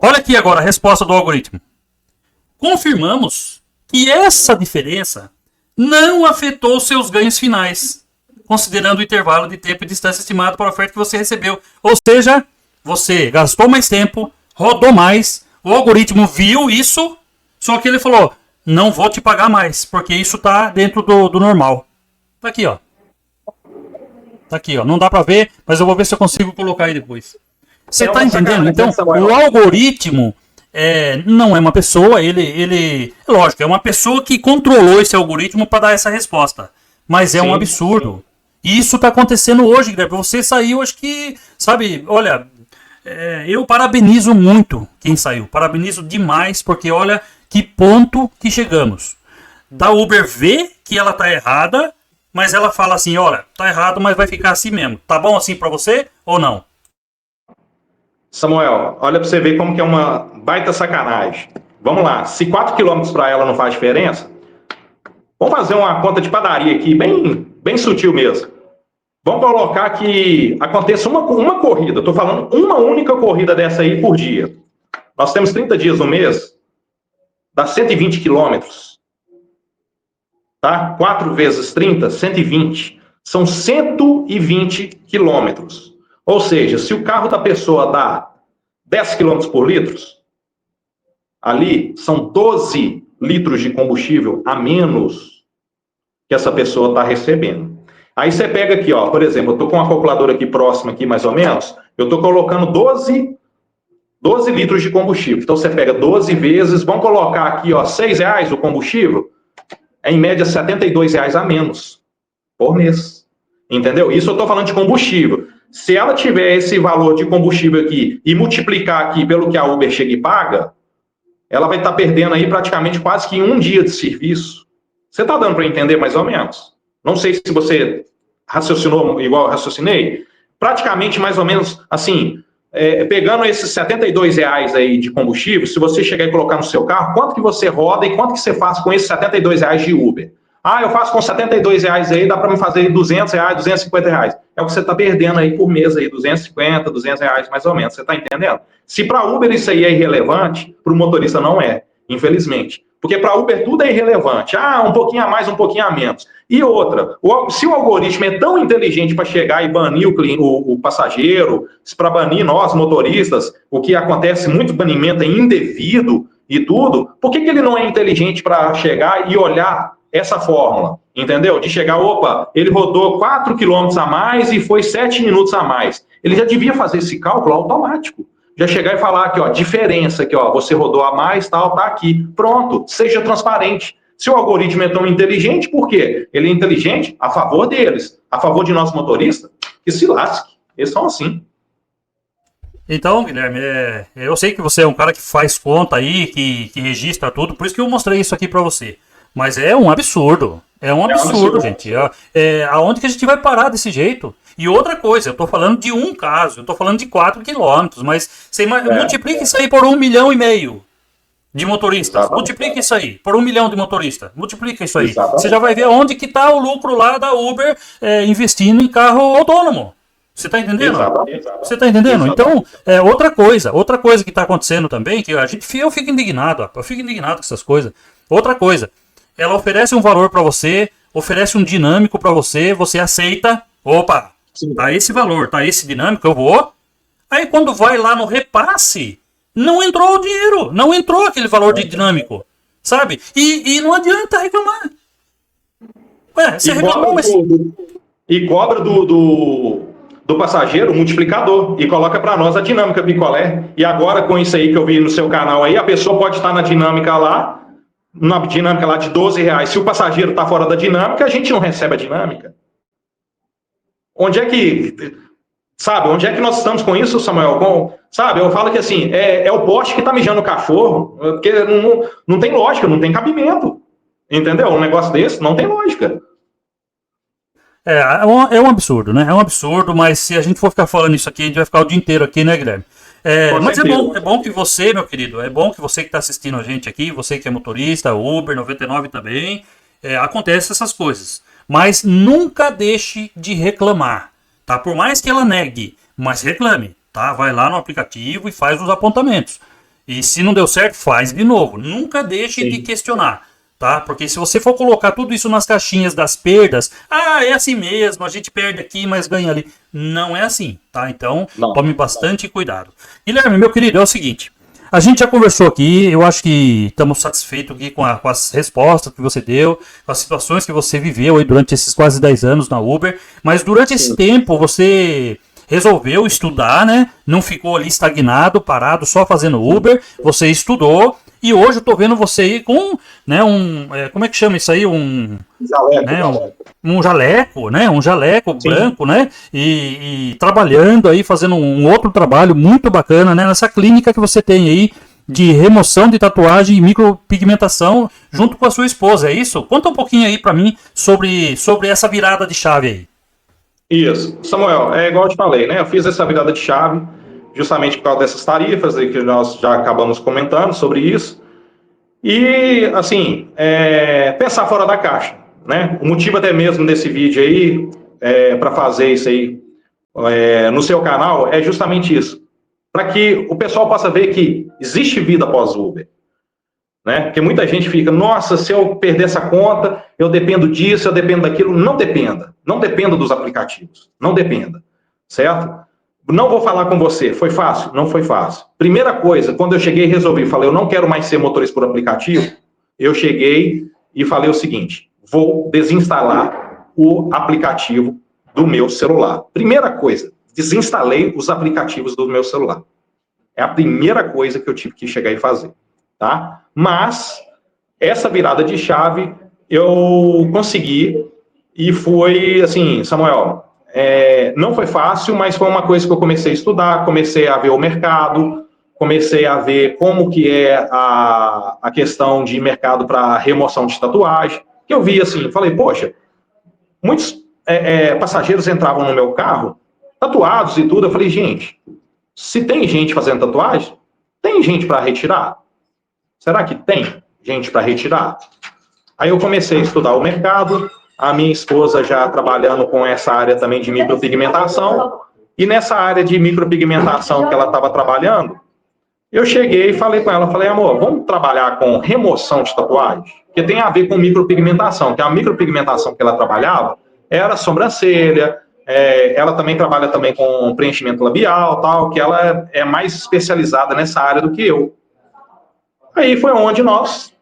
Olha aqui agora a resposta do algoritmo. Confirmamos que essa diferença não afetou seus ganhos finais, considerando o intervalo de tempo e distância estimado para a oferta que você recebeu. Ou seja, você gastou mais tempo, rodou mais, o algoritmo viu isso, só que ele falou, não vou te pagar mais, porque isso está dentro do normal. Tá aqui, ó. Tá aqui, ó. Não dá para ver, mas eu vou ver se eu consigo colocar aí depois. Você está entendendo? Então, o algoritmo não é uma pessoa, lógico, é uma pessoa que controlou esse algoritmo para dar essa resposta. Mas é um absurdo. E isso está acontecendo hoje, Guilherme. Você saiu, acho que, sabe, olha, eu parabenizo muito quem saiu. Parabenizo demais, porque olha que ponto que chegamos. Da Uber ver que ela tá errada, mas ela fala assim, olha, tá errado, mas vai ficar assim mesmo. Tá bom assim para você ou não? Samuel, olha para você ver como que é uma baita sacanagem. Vamos lá, se 4 quilômetros para ela não faz diferença, vamos fazer uma conta de padaria aqui, bem sutil mesmo. Vamos colocar que aconteça uma corrida, estou falando uma única corrida dessa aí por dia. Nós temos 30 dias no mês, dá 120 quilômetros. Tá? 4 vezes 30, 120. São 120 quilômetros. Ou seja, se o carro da pessoa dá 10 quilômetros por litro, ali são 12 litros de combustível a menos que essa pessoa está recebendo. Aí você pega aqui, ó, por exemplo, eu estou com uma calculadora aqui próxima, aqui mais ou menos, eu estou colocando 12 litros de combustível. Então você pega 12 vezes, vamos colocar aqui, ó, R$6 o combustível, é em média R$72 a menos por mês. Entendeu? Isso eu estou falando de combustível. Se ela tiver esse valor de combustível aqui e multiplicar aqui pelo que a Uber chega e paga, ela vai estar perdendo aí praticamente quase que um dia de serviço. Você está dando para entender mais ou menos? Não sei se você raciocinou igual eu raciocinei. Praticamente mais ou menos assim, pegando esses R$ 72 aí de combustível, se você chegar e colocar no seu carro, quanto que você roda e quanto que você faz com esses R$ 72 de Uber? Ah, eu faço com R$ 72 aí, dá para me fazer R$ 200, R$ 250. É o que você está perdendo aí por mês, aí, 250, R$ 200 mais ou menos, você está entendendo? Se para Uber isso aí é irrelevante, para o motorista não é, infelizmente. Porque para Uber tudo é irrelevante. Ah, um pouquinho a mais, um pouquinho a menos. E outra, se o algoritmo é tão inteligente para chegar e banir o passageiro, para banir nós, motoristas, o que acontece, muito banimento é indevido e tudo, por que ele não é inteligente para chegar e olhar essa fórmula, entendeu? De chegar, opa, ele rodou 4 quilômetros a mais e foi 7 minutos a mais. Ele já devia fazer esse cálculo automático. Já chegar e falar aqui, ó, diferença aqui, ó, você rodou a mais, tal, tá aqui. Pronto, seja transparente. Se o algoritmo é tão inteligente, por quê? Ele é inteligente a favor deles, a favor de nós motoristas, que se lasque. Eles são assim. Então, Guilherme, eu sei que você é um cara que faz conta aí, que registra tudo, por isso que eu mostrei isso aqui para você. Mas é um absurdo. É um absurdo, gente. Aonde que a gente vai parar desse jeito? E outra coisa, eu tô falando de um caso, eu tô falando de 4 quilômetros, mas você multiplica isso aí por 1,5 milhão de motoristas. Exatamente. Multiplica isso aí por 1 milhão de motoristas. Multiplica isso aí. Exatamente. Você já vai ver onde que tá o lucro lá da Uber investindo em carro autônomo. Você tá entendendo? Exatamente. Você tá entendendo? Exatamente. Então, outra coisa que tá acontecendo também, que eu fico indignado, eu fico indignado com essas coisas. Outra coisa, ela oferece um valor para você, oferece um dinâmico para você, você aceita, opa, sim, tá esse valor, tá esse dinâmico, eu vou. Aí quando vai lá no repasse, não entrou o dinheiro, não entrou aquele valor de dinâmico, sabe? E não adianta reclamar. Ué, você reclamou, mas... E cobra do passageiro o multiplicador e coloca para nós a dinâmica picolé. E agora, com isso aí que eu vi no seu canal aí, a pessoa pode estar na dinâmica lá de R$ 12. Se o passageiro está fora da dinâmica, a gente não recebe a dinâmica. Onde é que nós estamos com isso, Samuel? Sabe, eu falo que assim, é o poste que está mijando o cachorro, porque não tem lógica, não tem cabimento. Entendeu? Um negócio desse não tem lógica. É um absurdo, né? É um absurdo, mas se a gente for ficar falando isso aqui, a gente vai ficar o dia inteiro aqui, né, Guilherme? Mas é bom que você, meu querido, é bom que você que está assistindo a gente aqui, você que é motorista, Uber, 99 também, acontece essas coisas. Mas nunca deixe de reclamar, tá? Por mais que ela negue, mas reclame, tá? Vai lá no aplicativo e faz os apontamentos. E se não deu certo, faz de novo. Nunca deixe de questionar, tá? Porque se você for colocar tudo isso nas caixinhas das perdas, é assim mesmo, a gente perde aqui, mas ganha ali. Não é assim, tá? Então, tome bastante cuidado. Guilherme, meu querido, é o seguinte, a gente já conversou aqui, eu acho que estamos satisfeitos aqui com as respostas que você deu, com as situações que você viveu aí durante esses quase 10 anos na Uber, mas durante esse tempo você resolveu estudar, né? Não ficou ali estagnado, parado, só fazendo Uber, você estudou. E hoje eu tô vendo você aí com, né, como é que chama isso aí? Um jaleco, né? Um jaleco branco, né? E trabalhando aí, fazendo um outro trabalho muito bacana, né? Nessa clínica que você tem aí de remoção de tatuagem e micropigmentação junto com a sua esposa, é isso? Conta um pouquinho aí pra mim sobre essa virada de chave aí. Isso. Samuel, é igual eu te falei, né? Eu fiz essa virada de chave justamente por causa dessas tarifas aí que nós já acabamos comentando sobre isso. E, assim, pensar fora da caixa, né? O motivo até mesmo desse vídeo aí, para fazer isso aí no seu canal, é justamente isso. Para que o pessoal possa ver que existe vida após Uber. Né? Porque muita gente fica, nossa, se eu perder essa conta, eu dependo disso, eu dependo daquilo. Não dependa. Não dependa dos aplicativos. Não dependa. Certo? Não vou falar com você. Foi fácil? Não foi fácil. Primeira coisa, quando eu cheguei e resolvi, falei, eu não quero mais ser motorista por aplicativo, eu cheguei e falei o seguinte, vou desinstalar o aplicativo do meu celular. Primeira coisa, desinstalei os aplicativos do meu celular. É a primeira coisa que eu tive que chegar e fazer. Tá? Mas essa virada de chave eu consegui e foi assim, Samuel, não foi fácil, mas foi uma coisa que eu comecei a estudar, comecei a ver o mercado, comecei a ver como que é a questão de mercado para remoção de tatuagem, que eu vi assim, falei, poxa, muitos passageiros entravam no meu carro, tatuados e tudo, eu falei, gente, se tem gente fazendo tatuagem, tem gente para retirar? Será que tem gente para retirar? Aí eu comecei a estudar o mercado, a minha esposa já trabalhando com essa área também de micropigmentação, e nessa área de micropigmentação que ela estava trabalhando, eu cheguei e falei com ela, falei, amor, vamos trabalhar com remoção de tatuagem? Que tem a ver com micropigmentação, que a micropigmentação que ela trabalhava era sobrancelha, ela também trabalha também com preenchimento labial, tal, que ela é mais especializada nessa área do que eu. Aí foi onde nós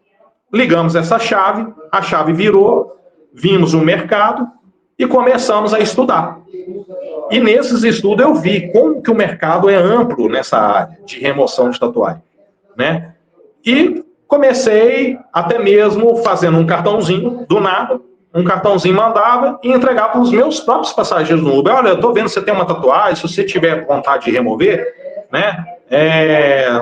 ligamos essa chave, a chave virou, vimos o mercado e começamos a estudar. E nesses estudos eu vi como que o mercado é amplo nessa área de remoção de tatuagem, né? E comecei até mesmo fazendo um cartãozinho, do nada, um cartãozinho mandava e entregava para os meus próprios passageiros no Uber. Olha, eu estou vendo que você tem uma tatuagem, se você tiver vontade de remover, né?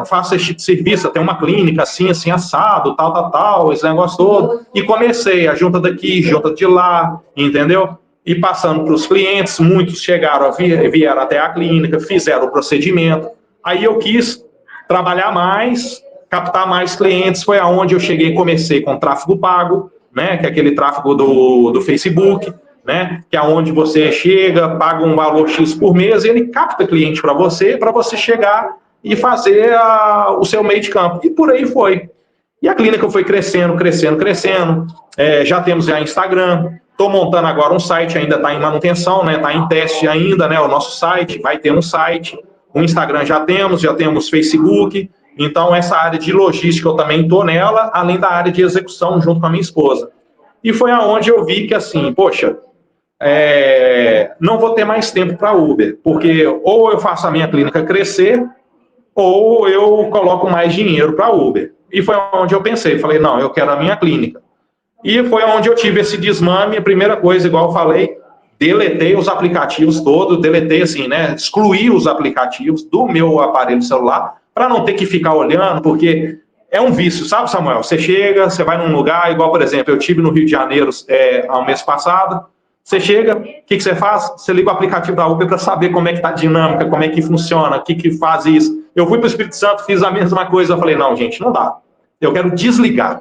Faça esse tipo de serviço, tem uma clínica assim, assim, assado, tal, esse negócio todo. E comecei a junta daqui, junta de lá, entendeu? E passando para os clientes, muitos chegaram, vieram até a clínica, fizeram o procedimento. Aí eu quis trabalhar mais, captar mais clientes, foi aonde eu cheguei, comecei com tráfego pago, né, que é aquele tráfego do Facebook, né, que é onde você chega, paga um valor X por mês, e ele capta cliente para você chegar e fazer o seu meio de campo. E por aí foi. E a clínica foi crescendo. Já temos já Instagram. Estou montando agora um site, ainda está em manutenção, né? Está em teste ainda, né? O nosso site, vai ter um site. O Instagram já temos Facebook. Então, essa área de logística eu também estou nela, além da área de execução junto com a minha esposa. E foi aonde eu vi que, assim, poxa, não vou ter mais tempo para Uber, porque ou eu faço a minha clínica crescer, ou eu coloco mais dinheiro para Uber. E foi onde eu pensei, falei, não, eu quero a minha clínica. E foi onde eu tive esse desmame, a primeira coisa, igual eu falei, deletei os aplicativos todos, deletei assim, né, excluí os aplicativos do meu aparelho celular, para não ter que ficar olhando, porque é um vício, sabe, Samuel? Você chega, você vai num lugar, igual, por exemplo, eu tive no Rio de Janeiro há um mês passado, você chega, o que você faz? Você liga o aplicativo da Uber para saber como é que está a dinâmica, como é que funciona, o que faz isso. Eu fui para o Espírito Santo, fiz a mesma coisa, eu falei, não, gente, não dá. Eu quero desligar.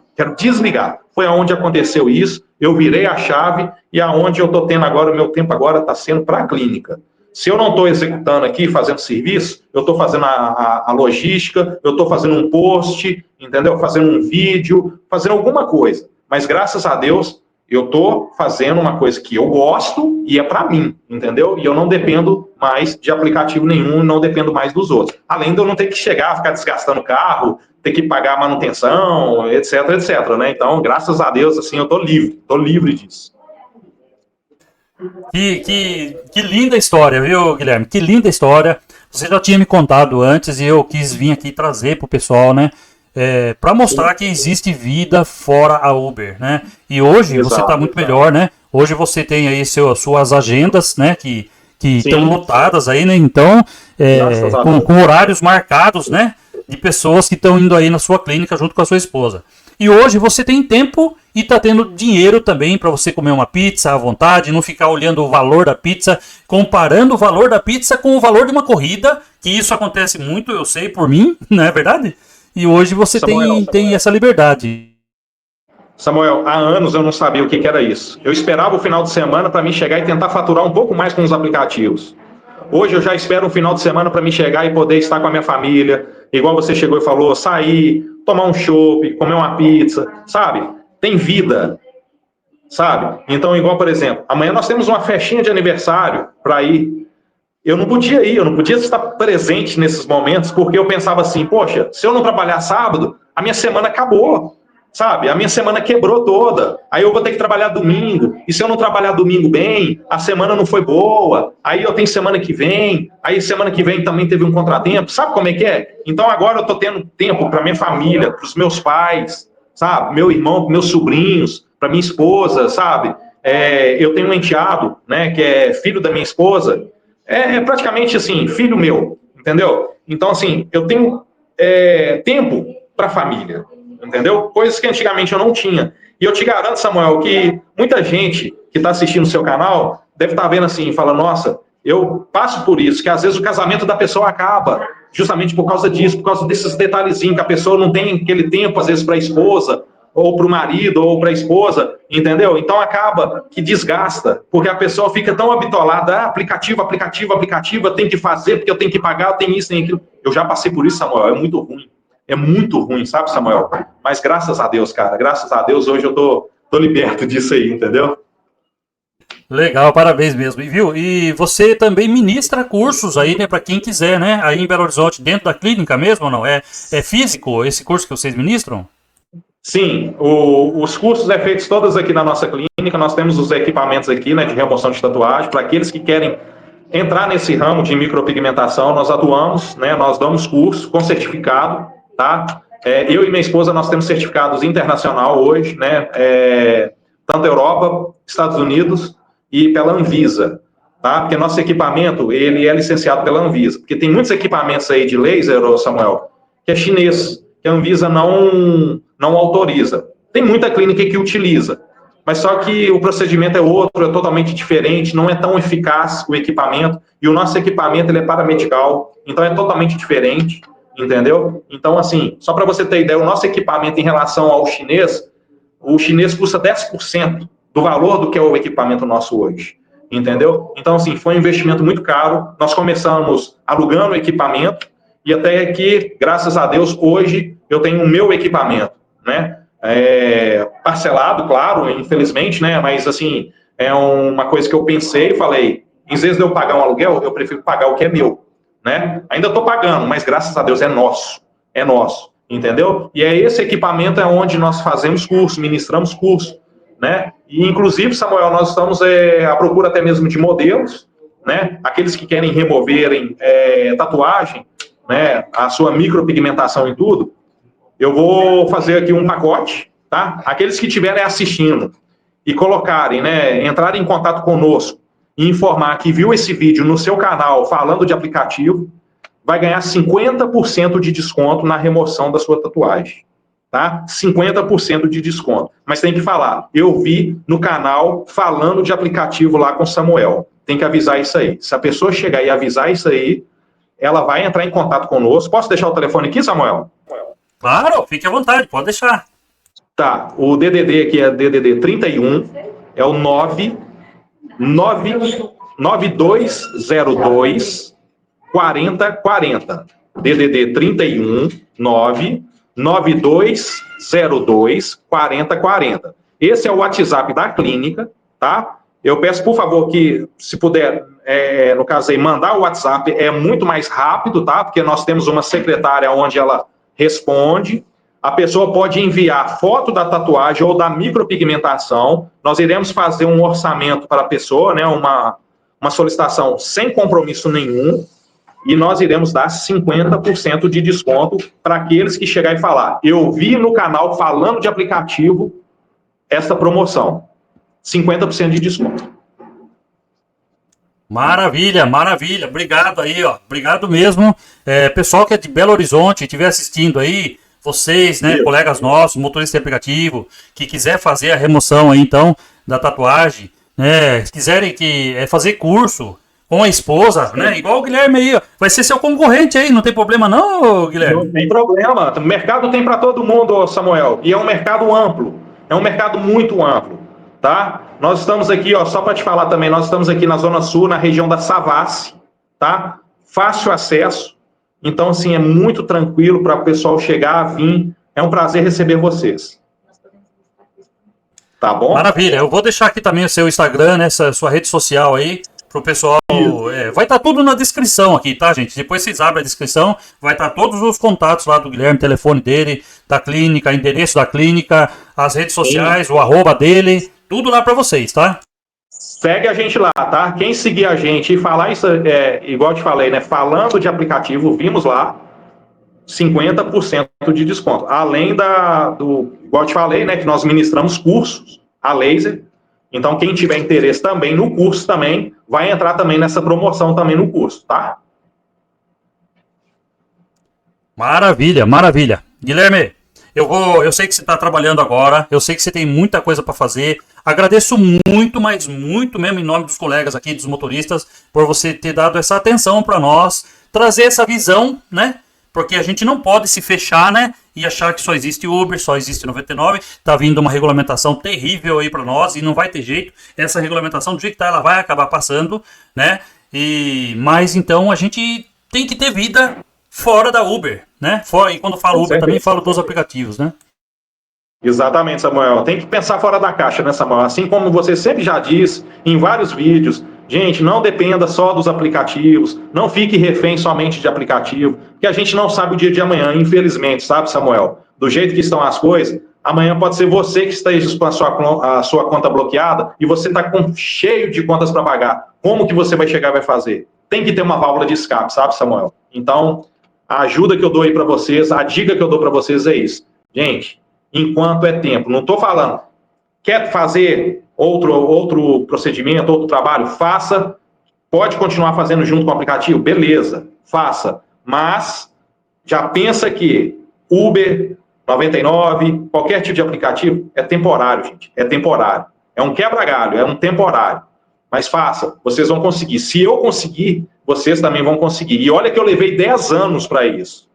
Foi aonde aconteceu isso, eu virei a chave e aonde eu estou tendo agora, o meu tempo agora está sendo para a clínica. Se eu não estou executando aqui, fazendo serviço, eu estou fazendo a logística, eu estou fazendo um post, entendeu? Fazendo um vídeo, fazendo alguma coisa. Mas graças a Deus, eu estou fazendo uma coisa que eu gosto e é para mim, entendeu? E eu não dependo mais de aplicativo nenhum, não dependo mais dos outros. Além de eu não ter que chegar, ficar desgastando o carro, ter que pagar manutenção, etc, né? Então, graças a Deus, assim, eu estou livre disso. Que linda história, viu, Guilherme? Que linda história. Você já tinha me contado antes e eu quis vir aqui trazer para o pessoal, né? Para mostrar que existe vida fora a Uber, né? E hoje você está muito melhor, né? Hoje você tem aí suas agendas, né? Que estão lotadas aí, né? Então, com horários marcados, né? De pessoas que estão indo aí na sua clínica junto com a sua esposa. E hoje você tem tempo e está tendo dinheiro também para você comer uma pizza à vontade, não ficar olhando o valor da pizza, comparando o valor da pizza com o valor de uma corrida, que isso acontece muito, eu sei por mim, não é verdade? E hoje você tem essa liberdade. Samuel, há anos eu não sabia o que era isso. Eu esperava o final de semana para mim chegar e tentar faturar um pouco mais com os aplicativos. Hoje eu já espero um final de semana para mim chegar e poder estar com a minha família, igual você chegou e falou, sair, tomar um chopp, comer uma pizza, sabe? Tem vida, sabe? Então, igual, por exemplo, amanhã nós temos uma festinha de aniversário para ir. Eu não podia ir, eu não podia estar presente nesses momentos, porque eu pensava assim, poxa, se eu não trabalhar sábado, a minha semana acabou, sabe? A minha semana quebrou toda, aí eu vou ter que trabalhar domingo, e se eu não trabalhar domingo bem, a semana não foi boa, aí eu tenho semana que vem, aí semana que vem também teve um contratempo, sabe como é que é? Então agora eu estou tendo tempo para minha família, para os meus pais, sabe? Meu irmão, meus sobrinhos, para minha esposa, sabe? Eu tenho um enteado, né, que é filho da minha esposa, praticamente assim, filho meu, entendeu? Então, assim, eu tenho tempo para a família, entendeu? Coisas que antigamente eu não tinha. E eu te garanto, Samuel, que muita gente que está assistindo o seu canal deve estar vendo assim, fala, nossa, eu passo por isso, que às vezes o casamento da pessoa acaba justamente por causa disso, por causa desses detalhezinhos, que a pessoa não tem aquele tempo, às vezes, para a esposa, ou para o marido, ou para a esposa, entendeu? Então acaba que desgasta, porque a pessoa fica tão habitolada, aplicativo, tem que fazer, porque eu tenho que pagar, eu tenho isso, tenho aquilo. Eu já passei por isso, Samuel, é muito ruim, sabe, Samuel? Mas graças a Deus, cara, graças a Deus, hoje eu tô liberto disso aí, entendeu? Legal, parabéns mesmo. E viu? E você também ministra cursos aí, né, para quem quiser, né? Aí em Belo Horizonte, dentro da clínica mesmo ou não? É físico esse curso que vocês ministram? Sim, os cursos é feitos todos aqui na nossa clínica, nós temos os equipamentos aqui, né, de remoção de tatuagem, para aqueles que querem entrar nesse ramo de micropigmentação, nós atuamos, né, nós damos curso com certificado, tá? Eu e minha esposa, nós temos certificados internacional hoje, né, tanto Europa, Estados Unidos e pela Anvisa, tá? Porque nosso equipamento, ele é licenciado pela Anvisa, porque tem muitos equipamentos aí de laser, ô Samuel, que é chinês, que a Anvisa não autoriza. Tem muita clínica que utiliza, mas só que o procedimento é outro, é totalmente diferente, não é tão eficaz o equipamento, e o nosso equipamento ele é paramedical, então é totalmente diferente, entendeu? Então, assim, só para você ter ideia, o nosso equipamento em relação ao chinês, o chinês custa 10% do valor do que é o equipamento nosso hoje, entendeu? Então, assim, foi um investimento muito caro, nós começamos alugando o equipamento, e até que, graças a Deus, hoje eu tenho o meu equipamento, né? Parcelado, claro, infelizmente, né? Mas, assim, é uma coisa que eu pensei e falei, em vez de eu pagar um aluguel, eu prefiro pagar o que é meu, né? Ainda estou pagando, mas graças a Deus é nosso, entendeu? E é esse equipamento é onde nós fazemos curso, ministramos curso, né? E, inclusive, Samuel, nós estamos à procura até mesmo de modelos, né? Aqueles que querem removerem tatuagem, né? A sua micropigmentação e tudo, eu vou fazer aqui um pacote, tá? Aqueles que estiverem assistindo e colocarem, né, entrarem em contato conosco e informar que viu esse vídeo no seu canal falando de aplicativo, vai ganhar 50% de desconto na remoção da sua tatuagem, tá? 50% de desconto. Mas tem que falar, eu vi no canal falando de aplicativo lá com o Samuel. Tem que avisar isso aí. Se a pessoa chegar e avisar isso aí, ela vai entrar em contato conosco. Posso deixar o telefone aqui, Samuel? Claro, fique à vontade, pode deixar. Tá, o DDD aqui é DDD 31, é o 9202 4040. DDD 31 99202 4040. Esse é o WhatsApp da clínica, tá? Eu peço, por favor, que, se puder, no caso aí, mandar o WhatsApp, é muito mais rápido, tá? Porque nós temos uma secretária onde ela responde. A pessoa pode enviar foto da tatuagem ou da micropigmentação. Nós iremos fazer um orçamento para a pessoa, né? Uma solicitação sem compromisso nenhum. E nós iremos dar 50% de desconto para aqueles que chegar e falar, eu vi no canal falando de aplicativo esta promoção. 50% de desconto. Maravilha, maravilha. Obrigado aí, ó. Obrigado mesmo. Pessoal que é de Belo Horizonte, estiver assistindo aí, vocês, né, colegas nossos, motoristas de aplicativo, que quiser fazer a remoção aí, então, da tatuagem, né, quiserem fazer curso com a esposa, né, igual o Guilherme aí, ó, vai ser seu concorrente aí, não tem problema não, Guilherme? Não tem problema. O mercado tem para todo mundo, Samuel. E é um mercado amplo. É um mercado muito amplo, tá? Nós estamos aqui, ó, só para te falar também, nós estamos aqui na Zona Sul, na região da Savassi, tá? Fácil acesso. Então, assim, é muito tranquilo para o pessoal chegar, vir. É um prazer receber vocês. Tá bom? Maravilha. Eu vou deixar aqui também o seu Instagram, né, sua rede social aí, pro pessoal. Vai estar tudo na descrição aqui, tá, gente? Depois vocês abrem a descrição, vai estar todos os contatos lá do Guilherme, telefone dele, da clínica, endereço da clínica, as redes sociais, o arroba dele, tudo lá para vocês, tá? Segue a gente lá, tá? Quem seguir a gente e falar isso, igual eu te falei, né? Falando de aplicativo, vimos lá 50% de desconto. Além igual eu te falei, né? Que nós ministramos cursos a laser. Então, quem tiver interesse também no curso também, vai entrar também nessa promoção também no curso, tá? Maravilha, maravilha. Guilherme, eu sei que você está trabalhando agora, eu sei que você tem muita coisa para fazer. Agradeço muito, mas muito mesmo em nome dos colegas aqui, dos motoristas, por você ter dado essa atenção para nós, trazer essa visão, né? Porque a gente não pode se fechar, né? E achar que só existe Uber, só existe 99. Tá vindo uma regulamentação terrível aí para nós e não vai ter jeito. Essa regulamentação, do jeito que tá, ela vai acabar passando, né? Mas então a gente tem que ter vida fora da Uber, né? E quando falo Uber também falo dos aplicativos, né? Exatamente, Samuel. Tem que pensar fora da caixa, né, Samuel? Assim como você sempre já diz em vários vídeos, gente, não dependa só dos aplicativos, não fique refém somente de aplicativo, que a gente não sabe o dia de amanhã, infelizmente, sabe, Samuel? Do jeito que estão as coisas, amanhã pode ser você que esteja com a sua conta bloqueada e você está cheio de contas para pagar. Como que você vai chegar e vai fazer? Tem que ter uma válvula de escape, sabe, Samuel? Então, a ajuda que eu dou aí para vocês, a dica que eu dou para vocês é isso. Gente, enquanto é tempo. Não estou falando, quer fazer outro procedimento, outro trabalho? Faça. Pode continuar fazendo junto com o aplicativo? Beleza, faça. Mas já pensa que Uber, 99, qualquer tipo de aplicativo é temporário, gente. É temporário. É um quebra-galho, é um temporário. Mas faça, vocês vão conseguir. Se eu conseguir, vocês também vão conseguir. E olha que eu levei 10 anos para isso.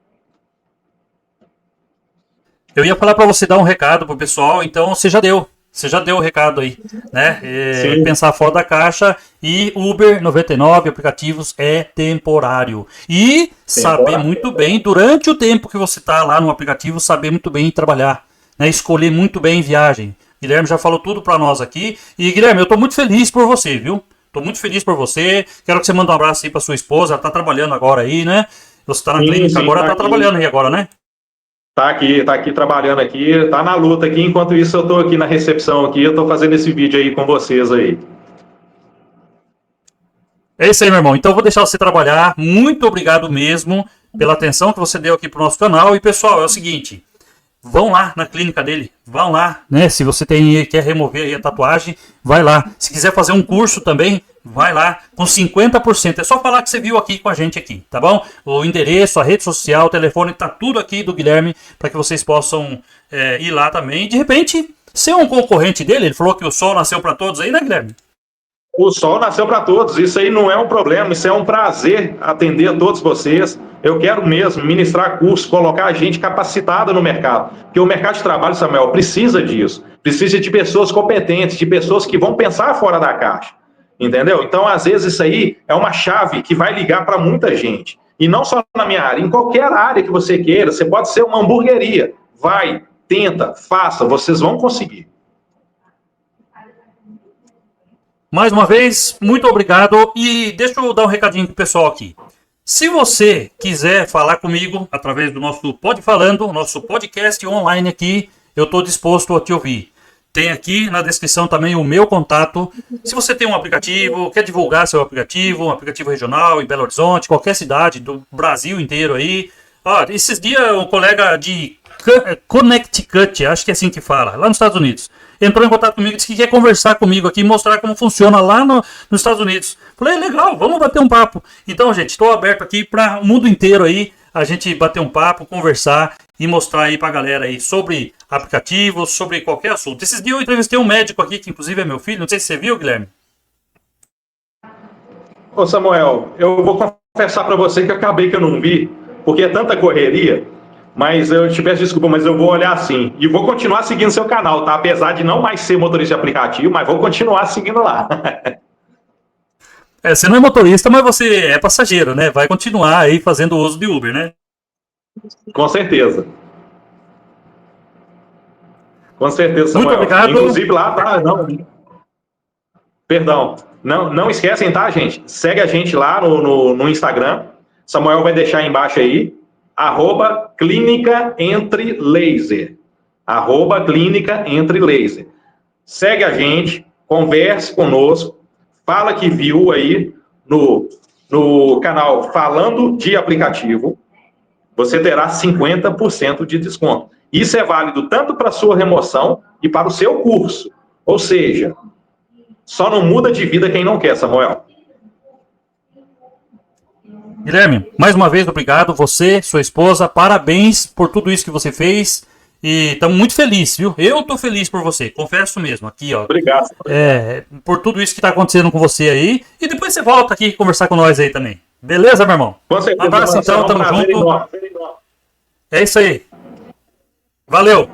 Eu ia falar para você dar um recado pro pessoal, então você já deu. Você já deu o recado aí, né? Pensar fora da caixa e Uber 99 aplicativos é temporário. E saber muito bem, durante o tempo que você está lá no aplicativo, saber muito bem trabalhar, né? Escolher muito bem viagem. Guilherme já falou tudo para nós aqui. E Guilherme, eu estou muito feliz por você, viu? Estou muito feliz por você. Quero que você mande um abraço aí para sua esposa. Ela está trabalhando agora aí, né? Você está na clínica agora, está trabalhando aí agora, né? Tá aqui trabalhando aqui, tá na luta aqui, enquanto isso eu tô aqui na recepção aqui, eu tô fazendo esse vídeo aí com vocês aí. É isso aí, meu irmão. Então eu vou deixar você trabalhar. Muito obrigado mesmo pela atenção que você deu aqui pro nosso canal. E pessoal, é o seguinte, vão lá na clínica dele, vão lá, né? Se você quer remover aí a tatuagem, vai lá. Se quiser fazer um curso também, vai lá com 50%. É só falar que você viu aqui com a gente aqui, tá bom? O endereço, a rede social, o telefone, tá tudo aqui do Guilherme para que vocês possam ir lá também. De repente, ser um concorrente dele, ele falou que o sol nasceu para todos aí, né, Guilherme? O sol nasceu para todos, isso aí não é um problema, isso é um prazer atender a todos vocês. Eu quero mesmo ministrar curso, colocar a gente capacitada no mercado, porque o mercado de trabalho, Samuel, precisa disso, precisa de pessoas competentes, de pessoas que vão pensar fora da caixa, entendeu? Então, às vezes, isso aí é uma chave que vai ligar para muita gente, e não só na minha área, em qualquer área que você queira, você pode ser uma hamburgueria, vai, tenta, faça, vocês vão conseguir. Mais uma vez, muito obrigado e deixa eu dar um recadinho pro pessoal aqui. Se você quiser falar comigo através do nosso Pode Falando, nosso podcast online aqui, eu estou disposto a te ouvir. Tem aqui na descrição também o meu contato. Se você tem um aplicativo, quer divulgar seu aplicativo, um aplicativo regional em Belo Horizonte, qualquer cidade do Brasil inteiro aí. Ó, esses dias um colega de Connecticut, acho que é assim que fala, lá nos Estados Unidos, entrou em contato comigo e disse que quer conversar comigo aqui, mostrar como funciona lá nos Estados Unidos. Falei, legal, vamos bater um papo. Então, gente, estou aberto aqui para o mundo inteiro aí, a gente bater um papo, conversar e mostrar aí para a galera aí sobre aplicativos, sobre qualquer assunto. Esses dias eu entrevistei um médico aqui, que inclusive é meu filho, não sei se você viu, Guilherme. Ô Samuel, eu vou confessar para você que acabei que eu não vi, porque é tanta correria. Mas eu te peço desculpa, mas eu vou olhar sim. E vou continuar seguindo seu canal, tá? Apesar de não mais ser motorista de aplicativo, mas vou continuar seguindo lá. Você não é motorista, mas você é passageiro, né? Vai continuar aí fazendo uso de Uber, né? Com certeza. Com certeza, Samuel. Muito obrigado. Inclusive lá, tá? Não. Perdão. Não esquecem, tá, gente? Segue a gente lá no Instagram. Samuel vai deixar aí embaixo aí. @Clínica Entre Laser. @Clínica Entre Laser. Segue a gente, converse conosco, fala que viu aí no canal Falando de Aplicativo, você terá 50% de desconto. Isso é válido tanto para a sua remoção e para o seu curso. Ou seja, só não muda de vida quem não quer, Samuel. Guilherme, mais uma vez, obrigado. Você, sua esposa, parabéns por tudo isso que você fez. E estamos muito felizes, viu? Eu tô feliz por você, confesso mesmo. Aqui, ó. Obrigado. Por tudo isso que tá acontecendo com você aí. E depois você volta aqui conversar com nós aí também. Beleza, meu irmão? Com certeza, Um abraço então, tamo junto. enorme. É isso aí. Valeu!